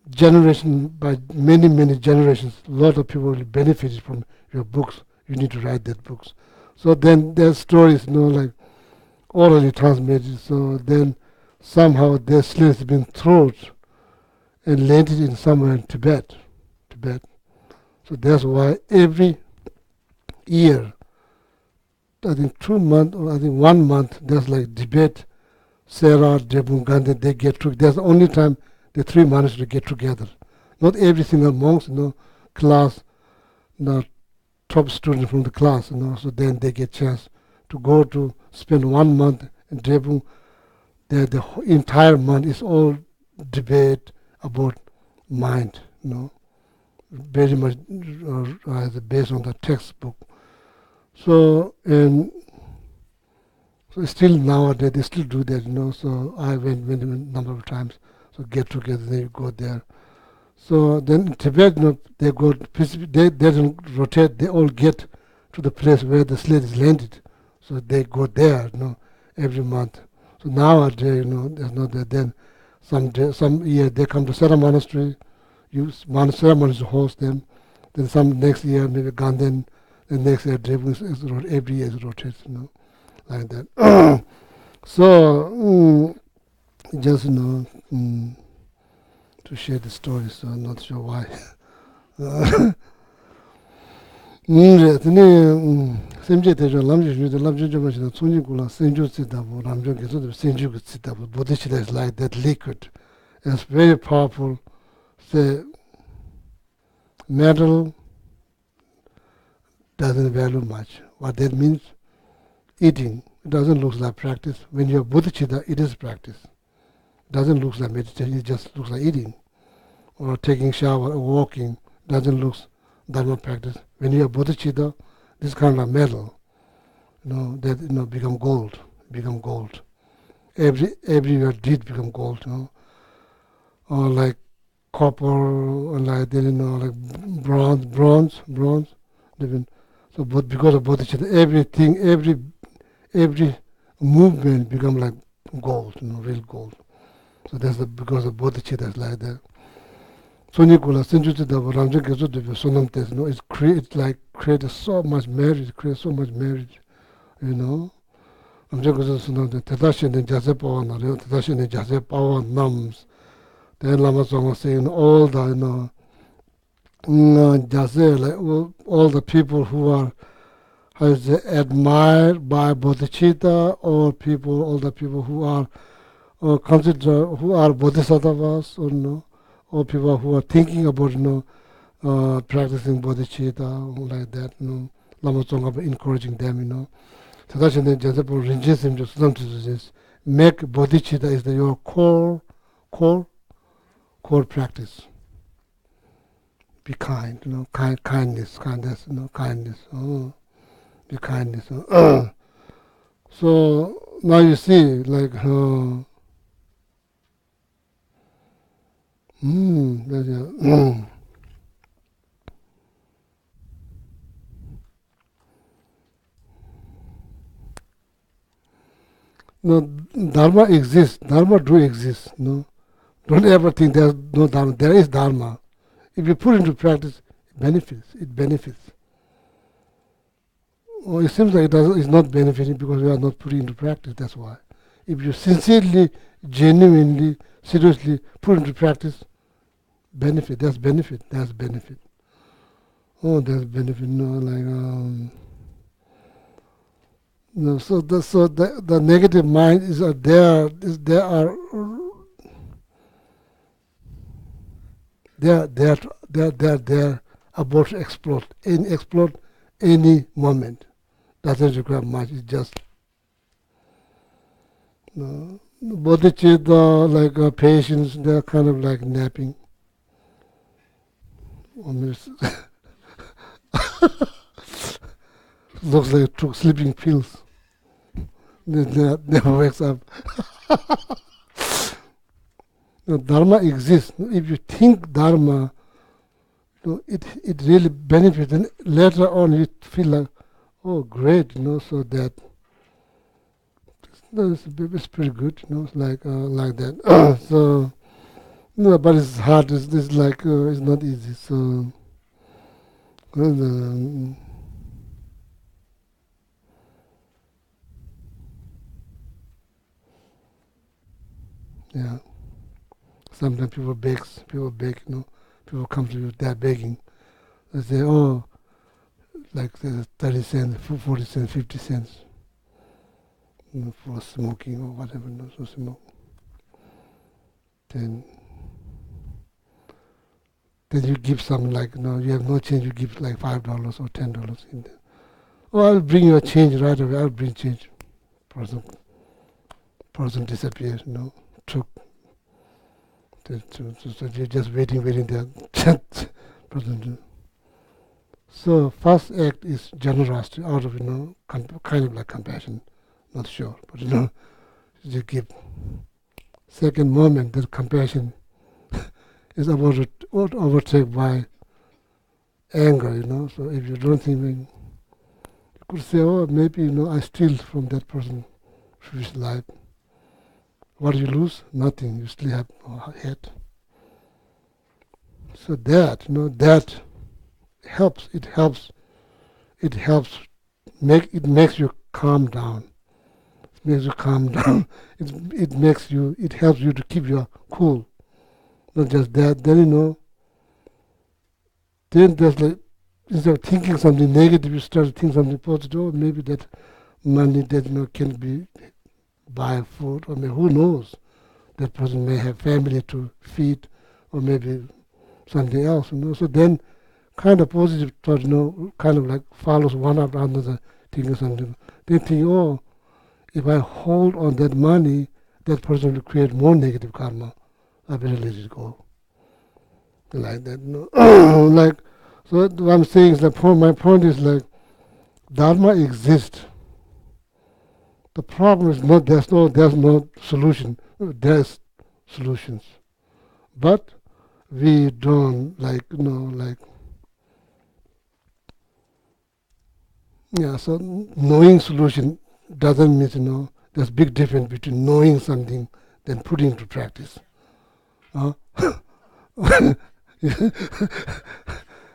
generation by many, many generations. A lot of people will benefit from your books. You need to write that books. So then their stories, orally transmitted. So then somehow their slates have been thrown and landed in somewhere in Tibet. So that's why every year, I think 2 months or I think 1 month, there's debate, Sarah, Debun, Gandhi, they get together. That's the only time the three monasteries get together. Not every single monks, class, top student from the class, so then they get chance to go to spend 1 month in Debun. The entire month is all debate about mind, very much based on the textbook. So still nowadays they still do that, So I went a number of times. So get together, then you go there. So then in Tibet, they don't rotate. They all get to the place where the slate is landed. So they go there, every month. So nowadays, there's not that. Then some year they come to Sarah Monastery. Sarah Monastery host them. Then some next year maybe Gandhi. The next year every year it rotates, like that. So just to share the story. So I'm not sure why. Semje tejo lamje jude lamje jo machina tsuni kula senju tsitabu ramjo geso de senju tsitabu bodhicitta is like that liquid. It's very powerful. The metal doesn't value much. What that means, eating. It doesn't look like practice. When you have bodhicitta, it is practice. It doesn't look like meditation. It just looks like eating, or taking shower, or walking. Doesn't look dharma practice. When you have bodhicitta, this kind of metal, that become gold. Every your deed become gold, or like copper, or like like bronze. So, but because of bodhicitta, everything, every movement become like gold, real gold. So that's because of bodhicitta is like that. So Nicola, senjutsu da ramja gezo de sonam tes, it creates so much marriage, Ramja gezo sonam de tadashi ne jase pawa na reo, tadashi ne jase pawa nams. Then Lama Tsonga saying all the jase, like all the people who are admired by bodhicitta, or all the people who are considered who are bodhisattvas, or people who are thinking about practicing bodhicitta, like that. Lama Tsonga encouraging them. Tadashi ne jase pawa rinjin simjo sudam tsu make bodhicitta is your core practice. Be kind, kindness. Oh, be kindness. So now you see, no, Dharma exists. Dharma do exist. No, don't ever think there's no Dharma. There is Dharma. If you put it into practice, it benefits. It seems like it's not benefiting because we are not putting into practice, that's why. If you sincerely, genuinely, seriously put into practice, there's benefit. Oh, there's benefit, so the negative mind is they're there about to explode any moment. Doesn't require much. It's just bodhicitta, like patience, they're kind of like napping. Almost looks like took sleeping pills. They never wakes up. Dharma exists. If you think Dharma, it really benefits, and later on you feel like, oh, great, so that it's pretty good, it's like that. So, but it's hard. It's like it's not easy. So, uh, yeah. Sometimes people beg, people come to you, they're begging. They say, oh, like 30 cents, 40 cents, 50 cents, for smoking or whatever, so smoke. Then, then you give some, like, you have no change, you give like $5 or $10 in there. Oh, I'll bring you a change right away, I'll bring change. Person disappears, took. So you're just waiting there. Person. So first act is generosity out of kind of like compassion, not sure, but you give. Second moment, that compassion is about to overtake by anger, So if you don't think, you could say, oh, maybe I steal from that person previous life. What do you lose? Nothing. You still have head. So that helps. It helps. It helps. It makes you calm down. It makes you calm down. It helps you to keep your cool. Not just that. Then then there's like, instead of thinking something negative, you start to think something positive. Oh, maybe that money that can be buy food, or maybe who knows, that person may have family to feed, or maybe something else, So then, kind of positive thought, kind of like follows one after another, thinking something. They think, oh, if I hold on that money, that person will create more negative karma. I better let it go. Like that, like, so what I'm saying is my point is like, Dharma exists. The problem is not there's no solution. There's solutions, but we don't yeah. So knowing solution doesn't mean there's big difference between knowing something than putting into practice. Huh?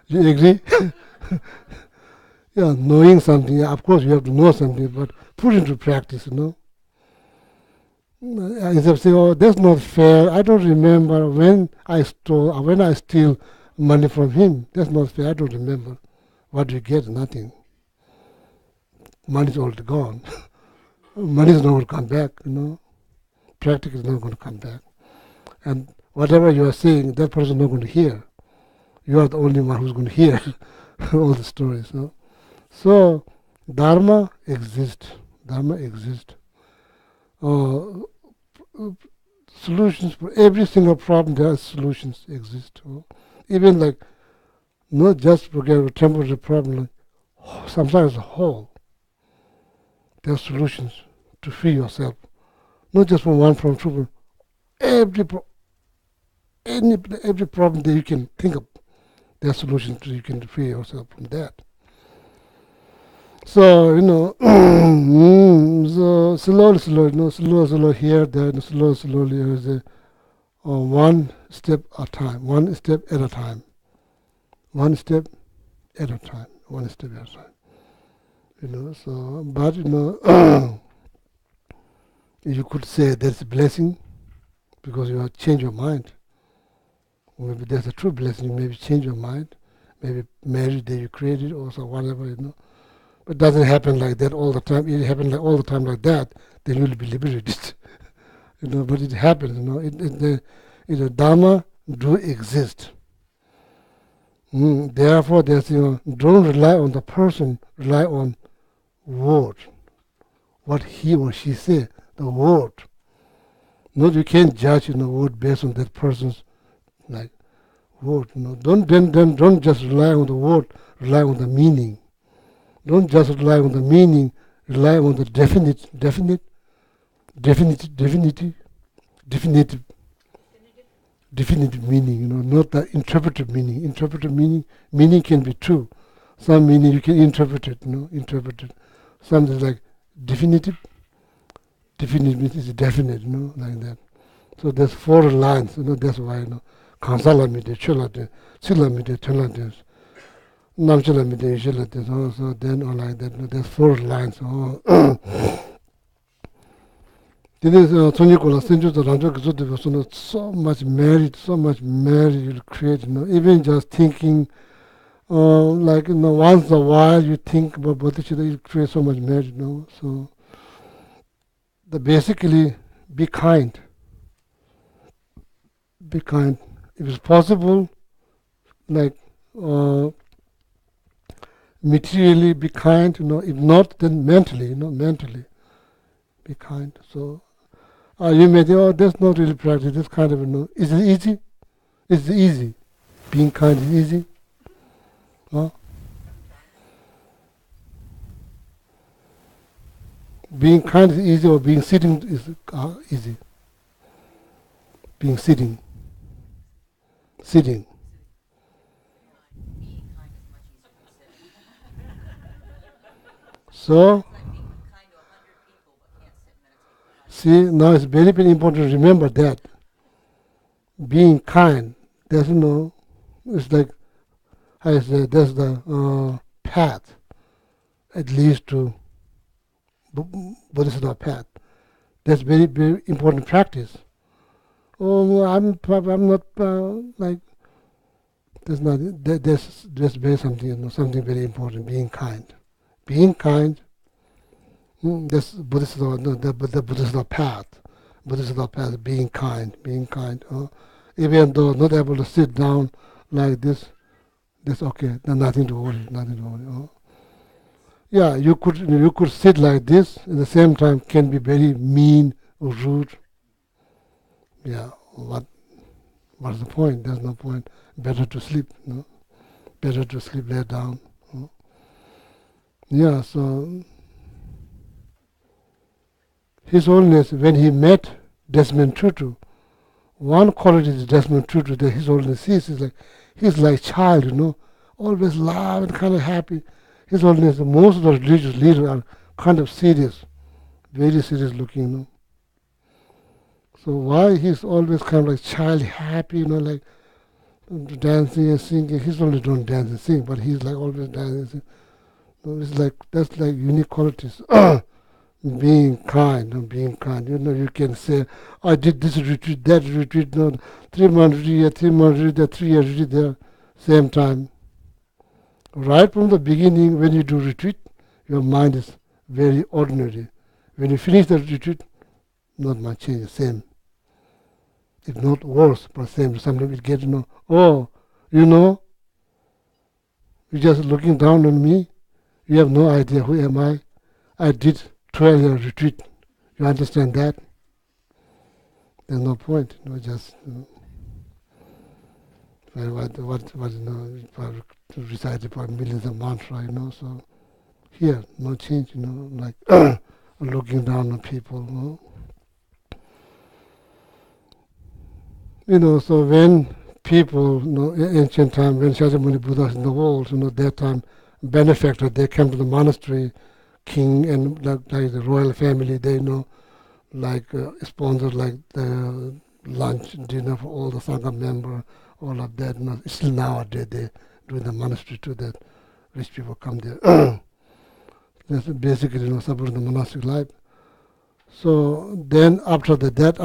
You agree? Yeah, knowing something. Yeah, of course, you have to know something, but put into practice. Instead of saying, "Oh, that's not fair. I don't remember when I stole, or when I steal money from him. That's not fair. I don't remember. What do you get? Nothing. Money's already gone. Money's not going to come back. Practice is not going to come back. And whatever you are saying, that person is not going to hear. You are the only one who's going to hear all the stories. So, Dharma exists. Dharma exists. Solutions for every single problem, there are solutions exist. Even like, not just forget a temporary problem, like, sometimes a whole. There are solutions to free yourself. Not just from one problem, two, every every problem that you can think of, there are solutions to you can free yourself from that. So, so slowly, slowly here, there, slowly, one step at a time, one step at a time, one step at a time, one step at a time. So, but, you could say that's a blessing because you have changed your mind. Maybe that's a true blessing, maybe change your mind, maybe marriage that you created or so whatever, But it doesn't happen like that all the time. If it happens all the time like that, then you'll be liberated. But it happens, the Dharma do exist. Therefore, there's, don't rely on the person, rely on word. What he or she say, the word. Not you can't judge word based on that person's like word. Don't just rely on the word, rely on the meaning. Don't just rely on the meaning, rely on the definitive definitive meaning, not the interpretive meaning. Interpretive meaning can be true. Some meaning you can interpret it, interpret it. Something like definitive means is definite, like that. So there's 4 lines, that's why, kansalamide, cholade, silamide, telade, namchalamide, ishelade, so then all like that, there's 4 lines. This is Tonikola Senju the Ranjo Kizote, so much merit you'll create, even just thinking, like, once a while you think about bodhicitta, you create so much merit, so basically be kind. Be kind. If it's possible, like, materially be kind, if not, then mentally, mentally be kind. So, you may think, that's not really practice, this kind of, is it easy? It's easy. Being kind is easy. Huh? Being kind is easy, or being sitting is easy. Being sitting. So, see, now it's very, very important to remember that. Being kind, there's it's like, I say, there's the path, at least to Bodhisattva path. That's very, very important practice. Oh, I'm not like, there's not, there's very something, something very important, being kind. Being kind, that's Bodhisattva, the Bodhisattva path. Bodhisattva path, being kind. Even though not able to sit down like this, that's okay. There's nothing to worry. Yeah, you could sit like this. At the same time, can be very mean or rude. Yeah, what's the point? There's no point. Better to sleep. Better to sleep, lay down. Yeah, so His Holiness, when he met Desmond Tutu, one quality is Desmond Tutu that His Holiness sees is like, he's like child, always loud and kind of happy. His Holiness, most of the religious leaders are kind of serious, very serious looking, So why he's always kind of like child happy, like dancing and singing. He's only don't dance and sing, but he's like always dancing and sing. It's like, that's like unique qualities. Being kind. You can say, I did this retreat, that retreat, 3 months retreat, 3 months retreat there, 3 years retreat there, same time. Right from the beginning, when you do retreat, your mind is very ordinary. When you finish the retreat, not much change, same. If not worse, but same. Sometimes you get to know, you're just looking down on me. You have no idea who am I. I did 12-year retreat. You understand that? There's no point. Just recited for millions of mantra, So here, no change, like looking down on people. So when people, ancient time, when Shakyamuni Buddha was in the world, that time, benefactor, they came to the monastery, king and like the royal family, they sponsor like the lunch, dinner for all the Sangha member, all of that. Still nowadays they do in the monastery too, that rich people come there. That's basically, support the monastic life. So then after that,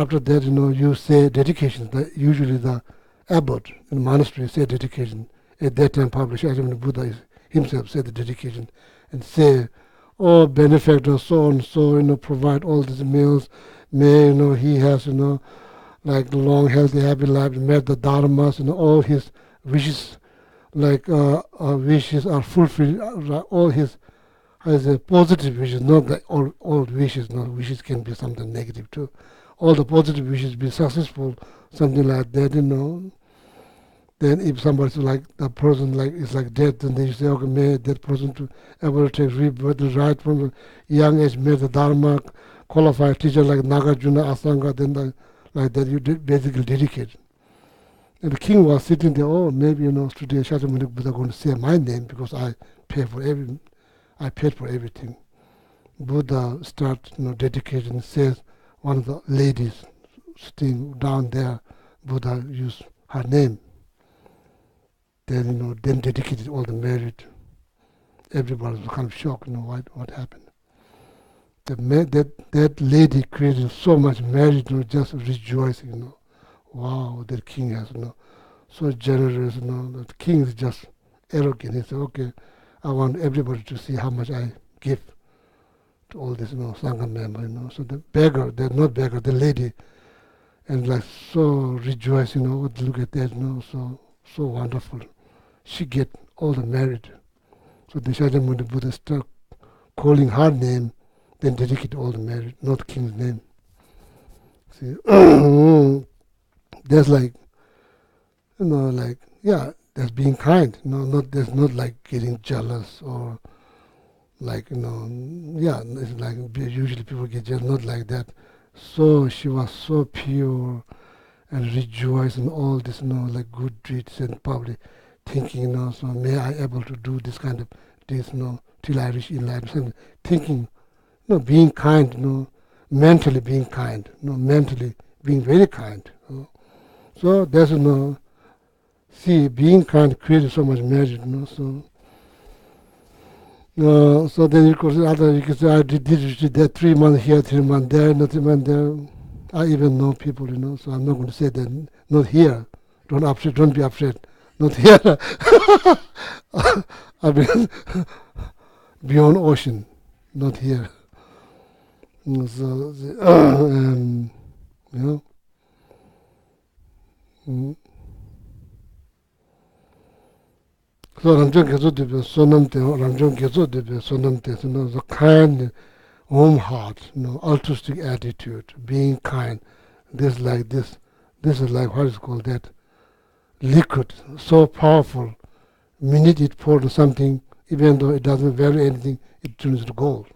you say dedication. Usually the abbot in the monastery say dedication. At that time, published Shakyamuni Buddha himself said the dedication and say, benefactor so and so, provide all these meals. May he has like long, healthy, happy life. Met the dharmas, all his wishes like wishes are fulfilled. All his has a positive wishes, not like all wishes. No, wishes can be something negative too. All the positive wishes be successful, something like that, Then if somebody's like the person like is like dead, then they say, okay, may that person to able to take rebirth right from a young age, may the Dharma qualified teacher like Nagarjuna Asanga, then like that you basically dedicate. And the king was sitting there, oh, maybe today Shakyamuni Buddha going to say my name because I paid for everything. Buddha start dedicating, says one of the ladies sitting down there, Buddha used her name. Then then dedicated all the merit. Everybody was kind of shocked, what happened. That lady created so much merit, just rejoicing, Wow, that king has, so generous, The king is just arrogant. He said, okay, I want everybody to see how much I give to all this, Sangha member, So the beggar, they're not beggar, the lady, and like so rejoicing, look at that, so wonderful. She get all the merit. So the Shakyamuni Buddha start calling her name, then dedicate all the merit, not king's name. See, there's like, there's being kind. There's not like getting jealous or like, it's like usually people get jealous, not like that. So she was so pure and rejoicing all this, like good deeds and probably thinking, so may I able to do this kind of this, till I reach enlightenment. Thinking, being kind, mentally being kind, mentally being very kind. So there's see, being kind creates so much merit, so then you can say, I did this, did that, 3 months here, 3 months there, not 3 months there. I even know people, so I'm not going to say that, not here. Don't be upset. Not here. I mean, beyond ocean, not here. So, So Ramchon Gezo Debe Sonamte, Ramchon Gezo Debe Sonamte, the kind, warm heart, altruistic attitude, being kind. This like this. This is like what is called that liquid, so powerful. Minute it pour into something, even though it doesn't value anything, it turns to gold.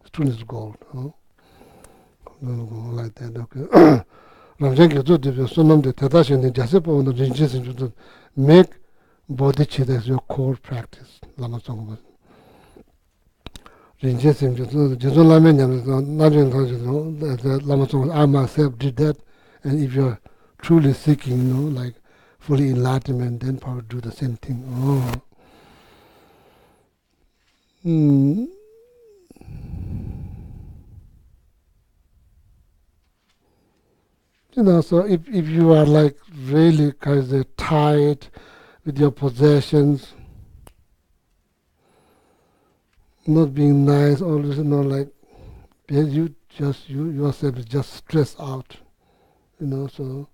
It turns to gold. Like that. Okay. Ramchon Gezo Debe Sonamte, Tadashin, Jasepo, and the Rinjis make bodhicitta is your core practice. Lama Tsongpa. Rinjesim, Jizon Lamen, Lama Tsongpa, I myself did that. And if you're truly seeking, like fully enlightenment, then probably do the same thing. So if you are like really kind of tight with your possessions, not being nice, always, like you yourself is just stressed out, so,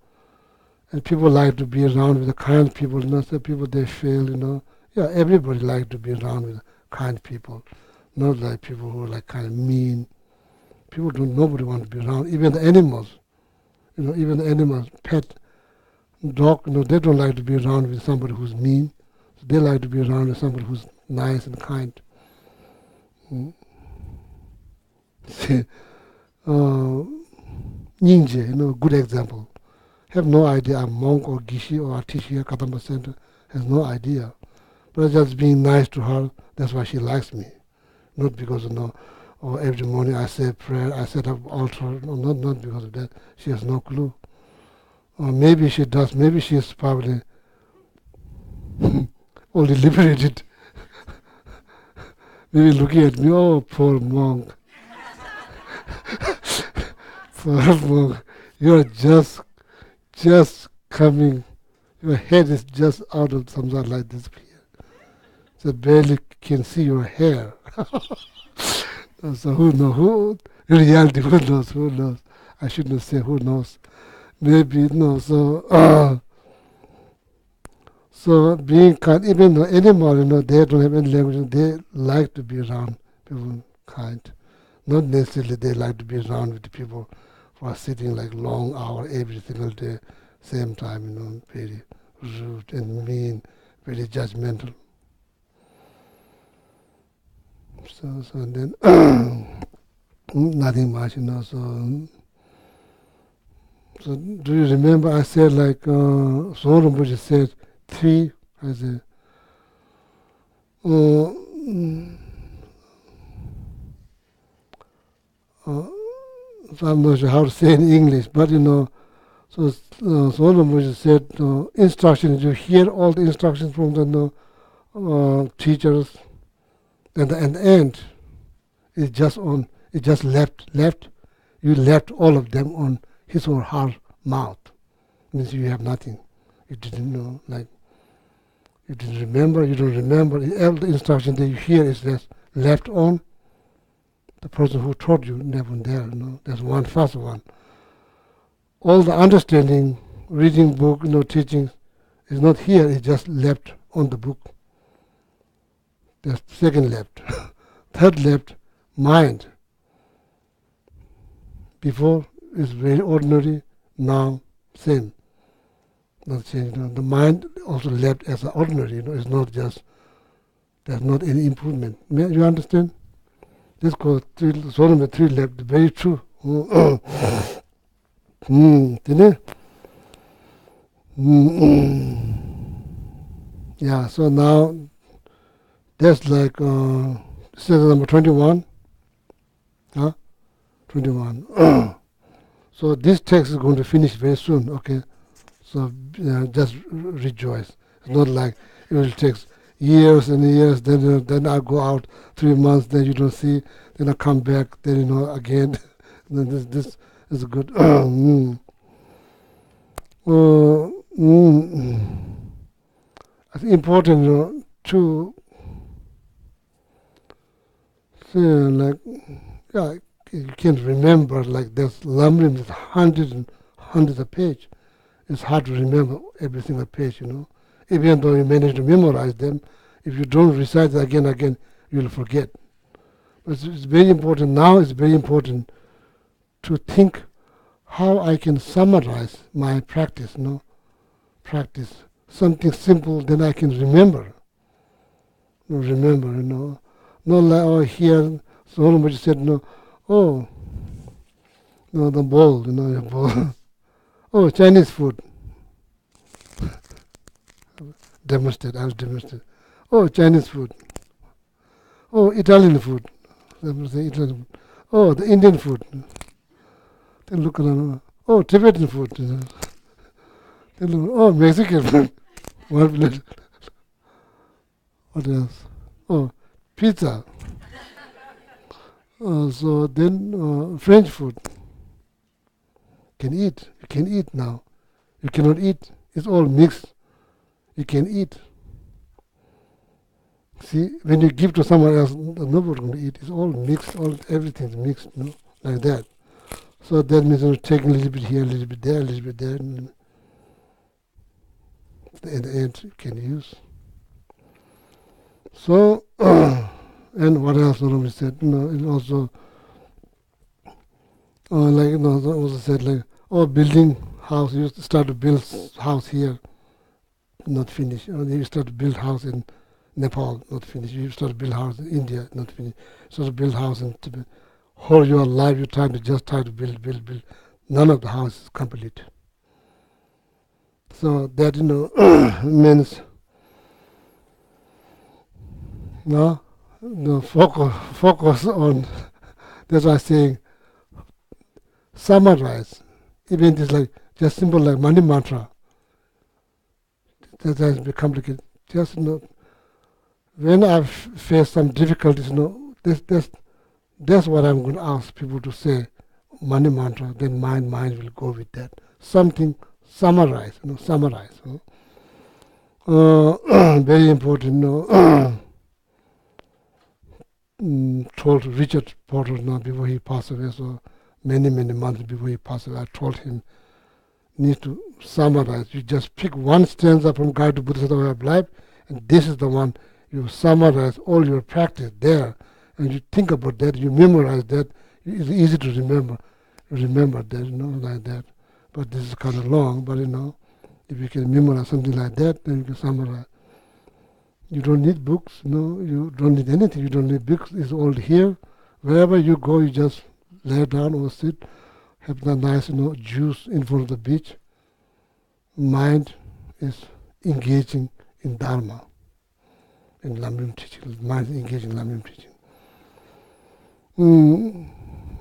and people like to be around with the kind people, so people they feel, everybody like to be around with kind people, not like people who are like kind of mean. Nobody want to be around, even the animals, even the animals, pet, dog, they don't like to be around with somebody who's mean. So they like to be around with somebody who's nice and kind. Ninja, good example. Have no idea. A monk or Gishi or Atishi or Kadampa Center has no idea. But just being nice to her, that's why she likes me. Not because, or every morning I say prayer, I set up altar. No, not because of that. She has no clue. Or maybe she does. Maybe she is probably only liberated. Maybe looking at me, oh, poor monk. Poor monk. You're just coming. Your head is just out of something like this here. So barely can see your hair. So who knows? In reality, who knows? Who knows? I shouldn't say who knows. Maybe no. So being kind, even the animal, they don't have any language. They like to be around people kind. Not necessarily they like to be around with the people who are sitting like long hour every single day, same time, very rude and mean, very judgmental. So then nothing much. So do you remember I said like Sonombuji said three? I said, mm, so I'm not sure how to say in English, but so Sonombuji said instructions. You hear all the instructions from the teachers, and the end is just on. It just left. You left all of them on his or her mouth. Means you have nothing. You didn't know, like you didn't remember. You don't remember. All the instruction that you hear is just left on the person who taught you. Never there. That's one first one. All the understanding, reading book, teaching, is not here. It's just left on the book. That's second left. Third left, mind. Before is very ordinary. Now same. Not change. The mind also left as ordinary. It's not just. There's not any improvement. You understand? This called three left. Very true. Yeah. So now that's like sentence number 21. Huh? 21. So this text is going to finish very soon. Okay. So just rejoice. It's not like it will take years and years. Then I go out 3 months. Then you don't see. Then I come back. Then again. Then this is good. I think important to say like you can't remember like there's lumbering with hundreds and hundreds of pages. It's hard to remember every single page, Even though you manage to memorize them, if you don't recite it again, you'll forget. But it's very important. Now it's very important to think how I can summarize my practice, Practice something simple, then I can remember. Not like, here, somebody said, the bowl, your bowl. Oh, Chinese food. I was demonstrated. Oh, Chinese food. Oh, Italian food. Italian food. Oh, the Indian food. Then look around. Oh, Tibetan food. Then look, oh, Mexican food. What else? Oh, pizza. So then French food. You can eat now. You cannot eat. It's all mixed. You can eat. See, when you give to someone else, nobody's going to eat. It's all mixed. Everything's mixed, like that. So that means taking a little bit here, a little bit there, a little bit there. And at the end, you can use. So, and what else we said? It also, also said like, building house. You start to build house here, not finished. You start to build house in Nepal, not finished. You start to build house in India, not finished. You start to build house in Tibet. Whole your life you try to build. None of the house is complete. So that means focus on. That's why I'm saying summarize. Even this like just simple like money mantra. That has been complicated. Just when I face some difficulties, that's what I'm going to ask people to say. Money mantra. Then mind will go with that. Something summarize. Summarize. Very important. Told Richard Porter now before he passed away. So many months before he passed away, I told him need to summarize. You just pick one stanza from Guide to Buddhist Way of Life, and this is the one you summarize all your practice there, and you think about that, you memorize that. It's easy to remember that, like that. But this is kind of long, but if you can memorize something like that, then you can summarize. You don't need books, you don't need anything. You don't need books. It's all here. Wherever you go, you just lay down or sit, have the nice, juice in front of the beach. Mind is engaging in Dharma, in Lamrim teaching. Mind is engaging in Lamrim teaching.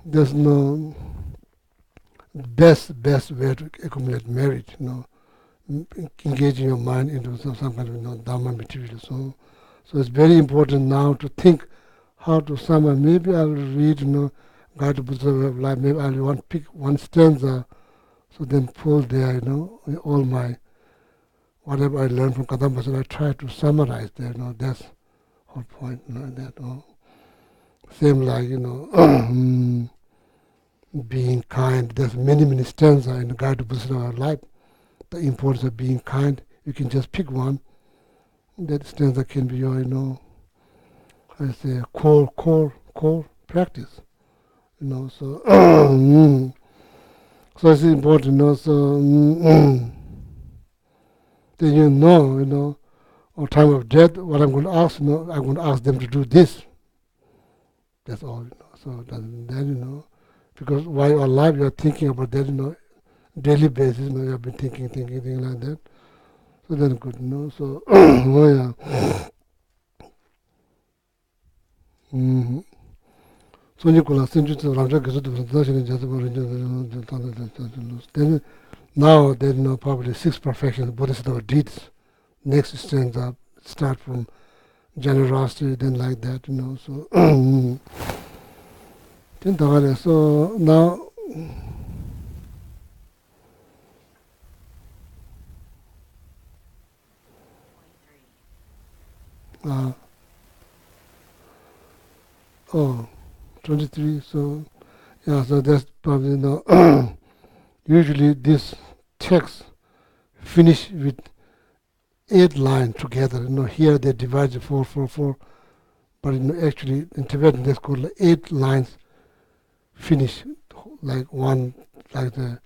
There's no best way to accumulate merit, engaging your mind into some kind of Dharma material. So it's very important now to think how to summarize. Maybe I'll read, Guide to Buddhist Way of Life. Maybe I'll want pick one stanza, so then pull there, all my whatever I learned from Kadampa. So I try to summarize there. That's the whole point. That same like being kind. There's many stanzas in the Guide to Buddhist Way of Life. The importance of being kind. You can just pick one. That stanza can be your, I say, core practice. So so it's important. So then or time of death, what I'm going to ask, I'm going to ask them to do this. That's all. So then because while you're alive, you're thinking about that. Daily basis, you have been thinking like that. So then good, So oh yeah. So then now then probably 6 perfections Bodhisattva deeds. Next stanza start from generosity, then like that, So then so now oh, 23. So yeah, so that's probably usually this text finish with 8 lines together. Here they divide it 4, but actually in Tibetan that's called 8 lines finish like one, like the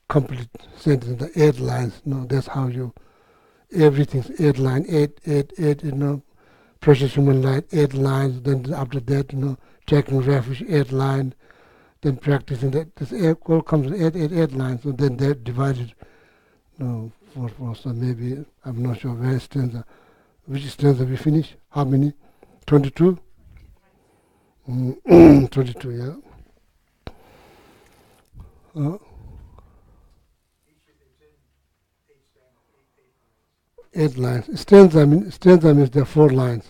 complete sentence. The 8 lines. That's how you everything's 8 line, 8. Precious human life, 8 lines. Then after that, taking refuge, 8 lines. Then practicing that. This all comes in 8 lines. So then they're divided. 4. So maybe I'm not sure where stanza. Which stanza we finish? How many? 22. 22. Yeah. 8 lines. Stanza means there are 4 lines.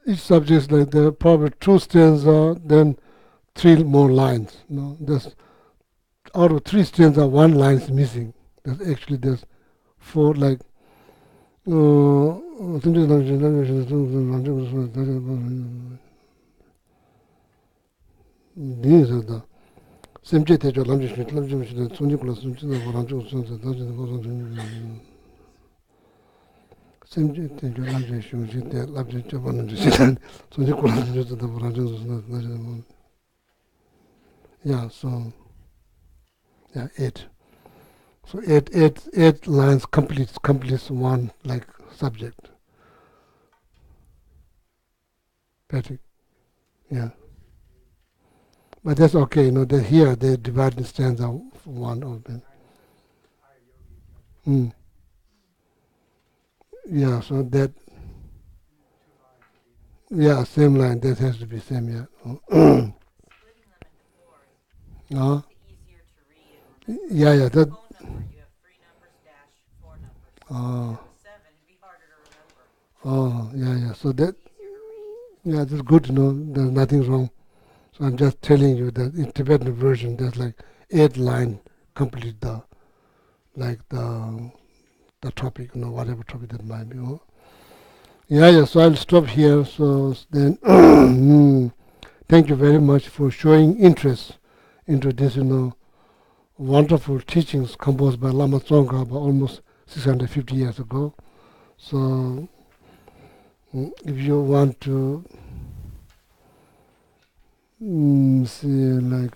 Each subject is like there are probably 2 stanza, then 3 more lines. There's out of 3 stanza, 1 line is missing. There's 4 like. These are the semje tejo lamje shmit sunji kula sunji na boranjo sunji daji na boranjo semje tejo lamje shmit te lamje chaban sunji sunji kula sunji na boranjo sunji daji na yeah, so yeah, 8. So 8 lines completes one like subject. Patrick, yeah. But that's okay, here they divide the stanza one of them. Yeah, so that, yeah, same line, that has to be same, yeah. Splitting them into 4 is Uh, easier to read and remember. yeah, that, Phone number, you have 3 numbers dash 4 numbers. If you have 7, it'd be harder to remember. yeah, so that, Easier to read. yeah, that's good to know, there's nothing wrong. So I'm just telling you that in Tibetan version, there's like 8 line complete the topic, whatever topic that might be. Yeah, so I'll stop here. So then thank you very much for showing interest into this, wonderful teachings composed by Lama Tsongkhapa almost 650 years ago. So if you want to see, like,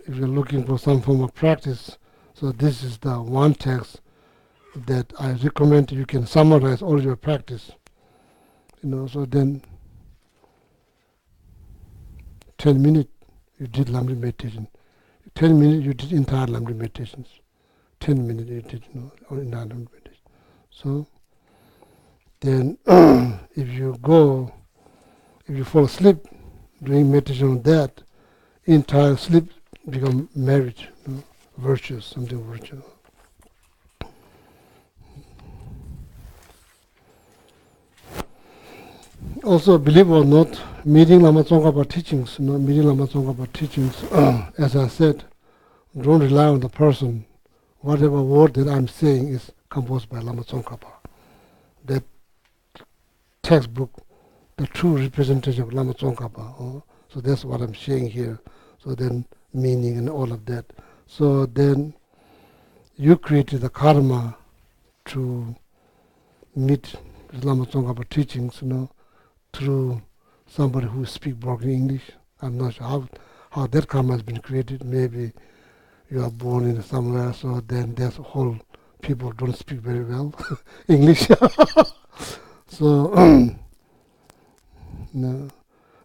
if you're looking for some form of practice, so this is the one text that I recommend you can summarize all your practice. So then 10 minutes you did Lamrim meditation. 10 minutes you did entire Lamrim meditations. 10 minutes you did entire Lamrim meditation. So then if you fall asleep doing meditation on that, entire sleep become merit, virtuous, something virtuous. Also, believe or not, meeting Lama Tsongkhapa teachings, as I said, don't rely on the person. Whatever word that I'm saying is composed by Lama Tsongkhapa. That textbook, the true representation of Lama Tsongkhapa. So that's what I'm saying here. So then meaning and all of that. So then you created the karma to meet Lama Tsongkhapa teachings, through somebody who speaks broken English. I'm not sure how that karma has been created. Maybe you are born in somewhere, so then there's a whole people don't speak very well English. So no,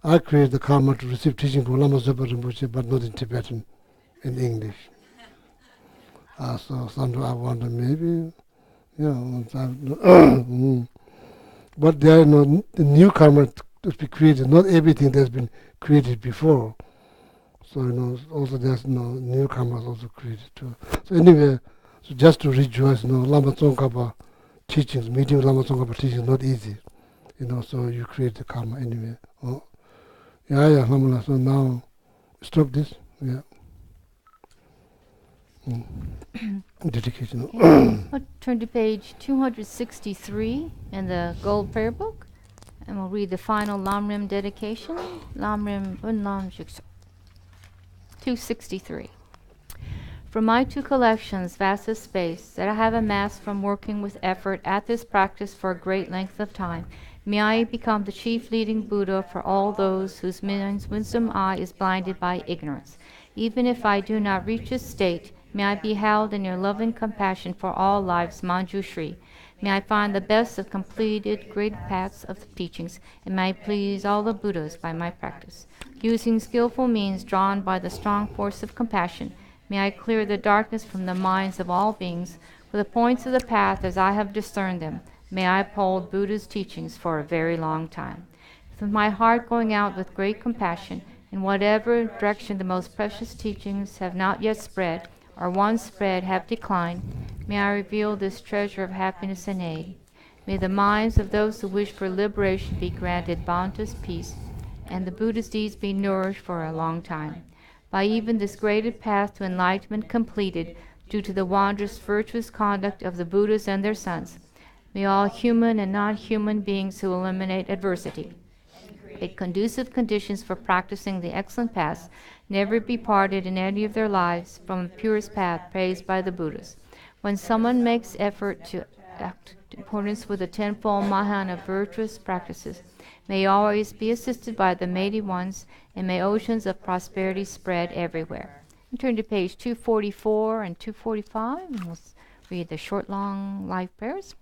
I created the karma to receive teaching from Lama Zopa Rinpoche, but not in Tibetan, in English. So sometimes I wonder maybe, but there are the new karma to be created, not everything that's been created before. So, also there's new karma also created too. So anyway, so just to rejoice, Lama Tsongkhapa teachings, meeting with Lama Tsongkhapa teachings is not easy. So you create the karma anyway. Oh. Yeah, Alhamdulillah. So now, stop this. Yeah. Dedication. We'll turn to page 263 in the Gold Prayer Book, and we'll read the final Lamrim dedication. Lamrim Unlam Jukso. 263. From my two collections, vast as space, that I have amassed from working with effort at this practice for a great length of time, may I become the chief leading Buddha for all those whose wisdom eye is blinded by ignorance. Even if I do not reach this state, may I be held in your loving compassion for all lives, Manjushri. May I find the best of completed great paths of the teachings, and may I please all the Buddhas by my practice. Using skillful means drawn by the strong force of compassion, may I clear the darkness from the minds of all beings with the points of the path as I have discerned them. May I uphold Buddha's teachings for a very long time. With my heart going out with great compassion, in whatever direction the most precious teachings have not yet spread, or once spread have declined, may I reveal this treasure of happiness and aid. May the minds of those who wish for liberation be granted boundless peace, and the Buddha's deeds be nourished for a long time. By even this graded path to enlightenment completed, due to the wondrous virtuous conduct of the Buddhas and their sons, may all human and non-human beings who eliminate adversity, create conducive conditions for practicing the excellent paths, never be parted in any of their lives from the purest path praised by the Buddhas. When someone makes effort to act in accordance with the tenfold Mahana of virtuous practices, may always be assisted by the mighty ones, and may oceans of prosperity spread everywhere. And turn to page 244 and 245, and we'll read the short, long life prayers.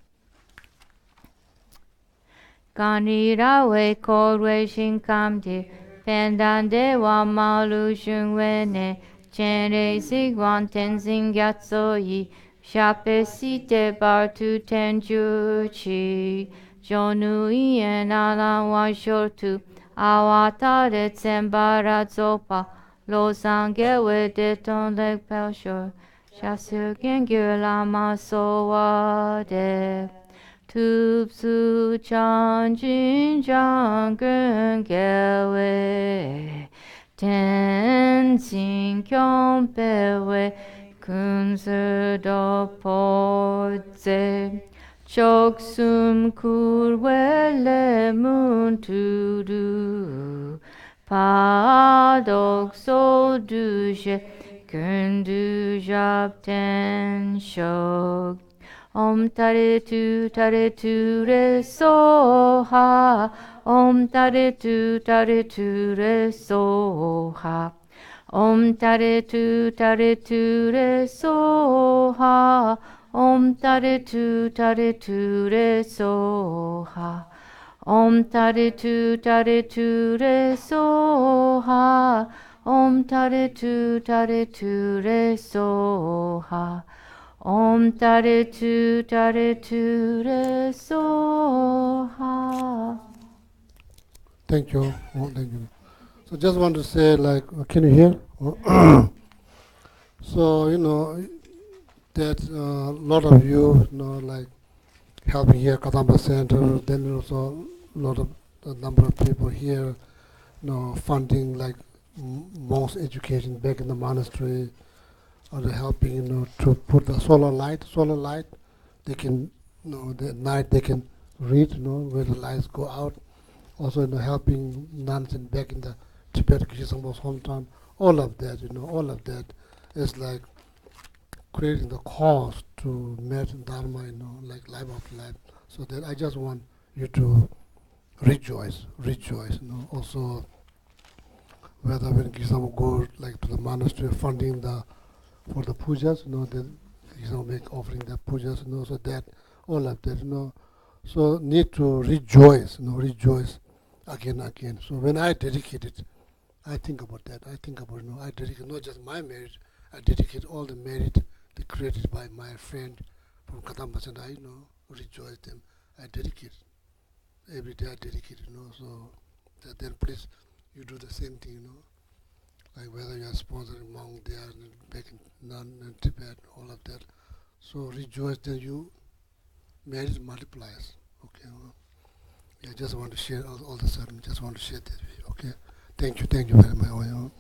Ganirawe korwe shinkamdi, pendande wa malu shungwene, chenre sigwan tenzin gyatsoi, shape site bartu tenjuchi, jonu ien ala wa shotu, awatare tsembara zopa, lo sangewe deton leg pelshor, shasu gengir lama soade. Tupsu chanjin jangun gewe, tenzin kyompewe, kunse do podze, choksum kurwe le mun tudu, Padokso duje kundu japten shog. Om tare tu re soha. Om tare tu re soha. Om tare tu re soha. Om tare tu re soha. Om tare tu re soha. Om tare tu re soha. Om tare tu re soha. Thank you. Oh, thank you. So just want to say, like, can you hear? So that a lot of you, like helping here Kadampa Center. Then also a lot of a number of people here, funding like monks education back in the monastery, or they're helping, to put the solar light. Solar light, they can, at night they can read, where the lights go out. Also, helping nuns back in the Tibet, Kishambo's hometown. All of that, all of that is like creating the cause to merit Dharma, like life after life. So that I just want you to rejoice, rejoice. Also, whether when Kisam go like to the monastery funding the for the pujas, then make offering the pujas, so that all of that, so need to rejoice, rejoice again. So when I dedicate it, I think about that. I think about, I dedicate not just my merit, I dedicate all the merit that created by my friend from Kadampa, and I, rejoice them. I dedicate every day. I dedicate, so then please you do the same thing, like whether you are sponsoring monk there back in Tibet, all of that. So rejoice, then you merit multiplies. Okay. Yeah, just want to share all the sermon. Just want to share that with you. Okay. Thank you very much.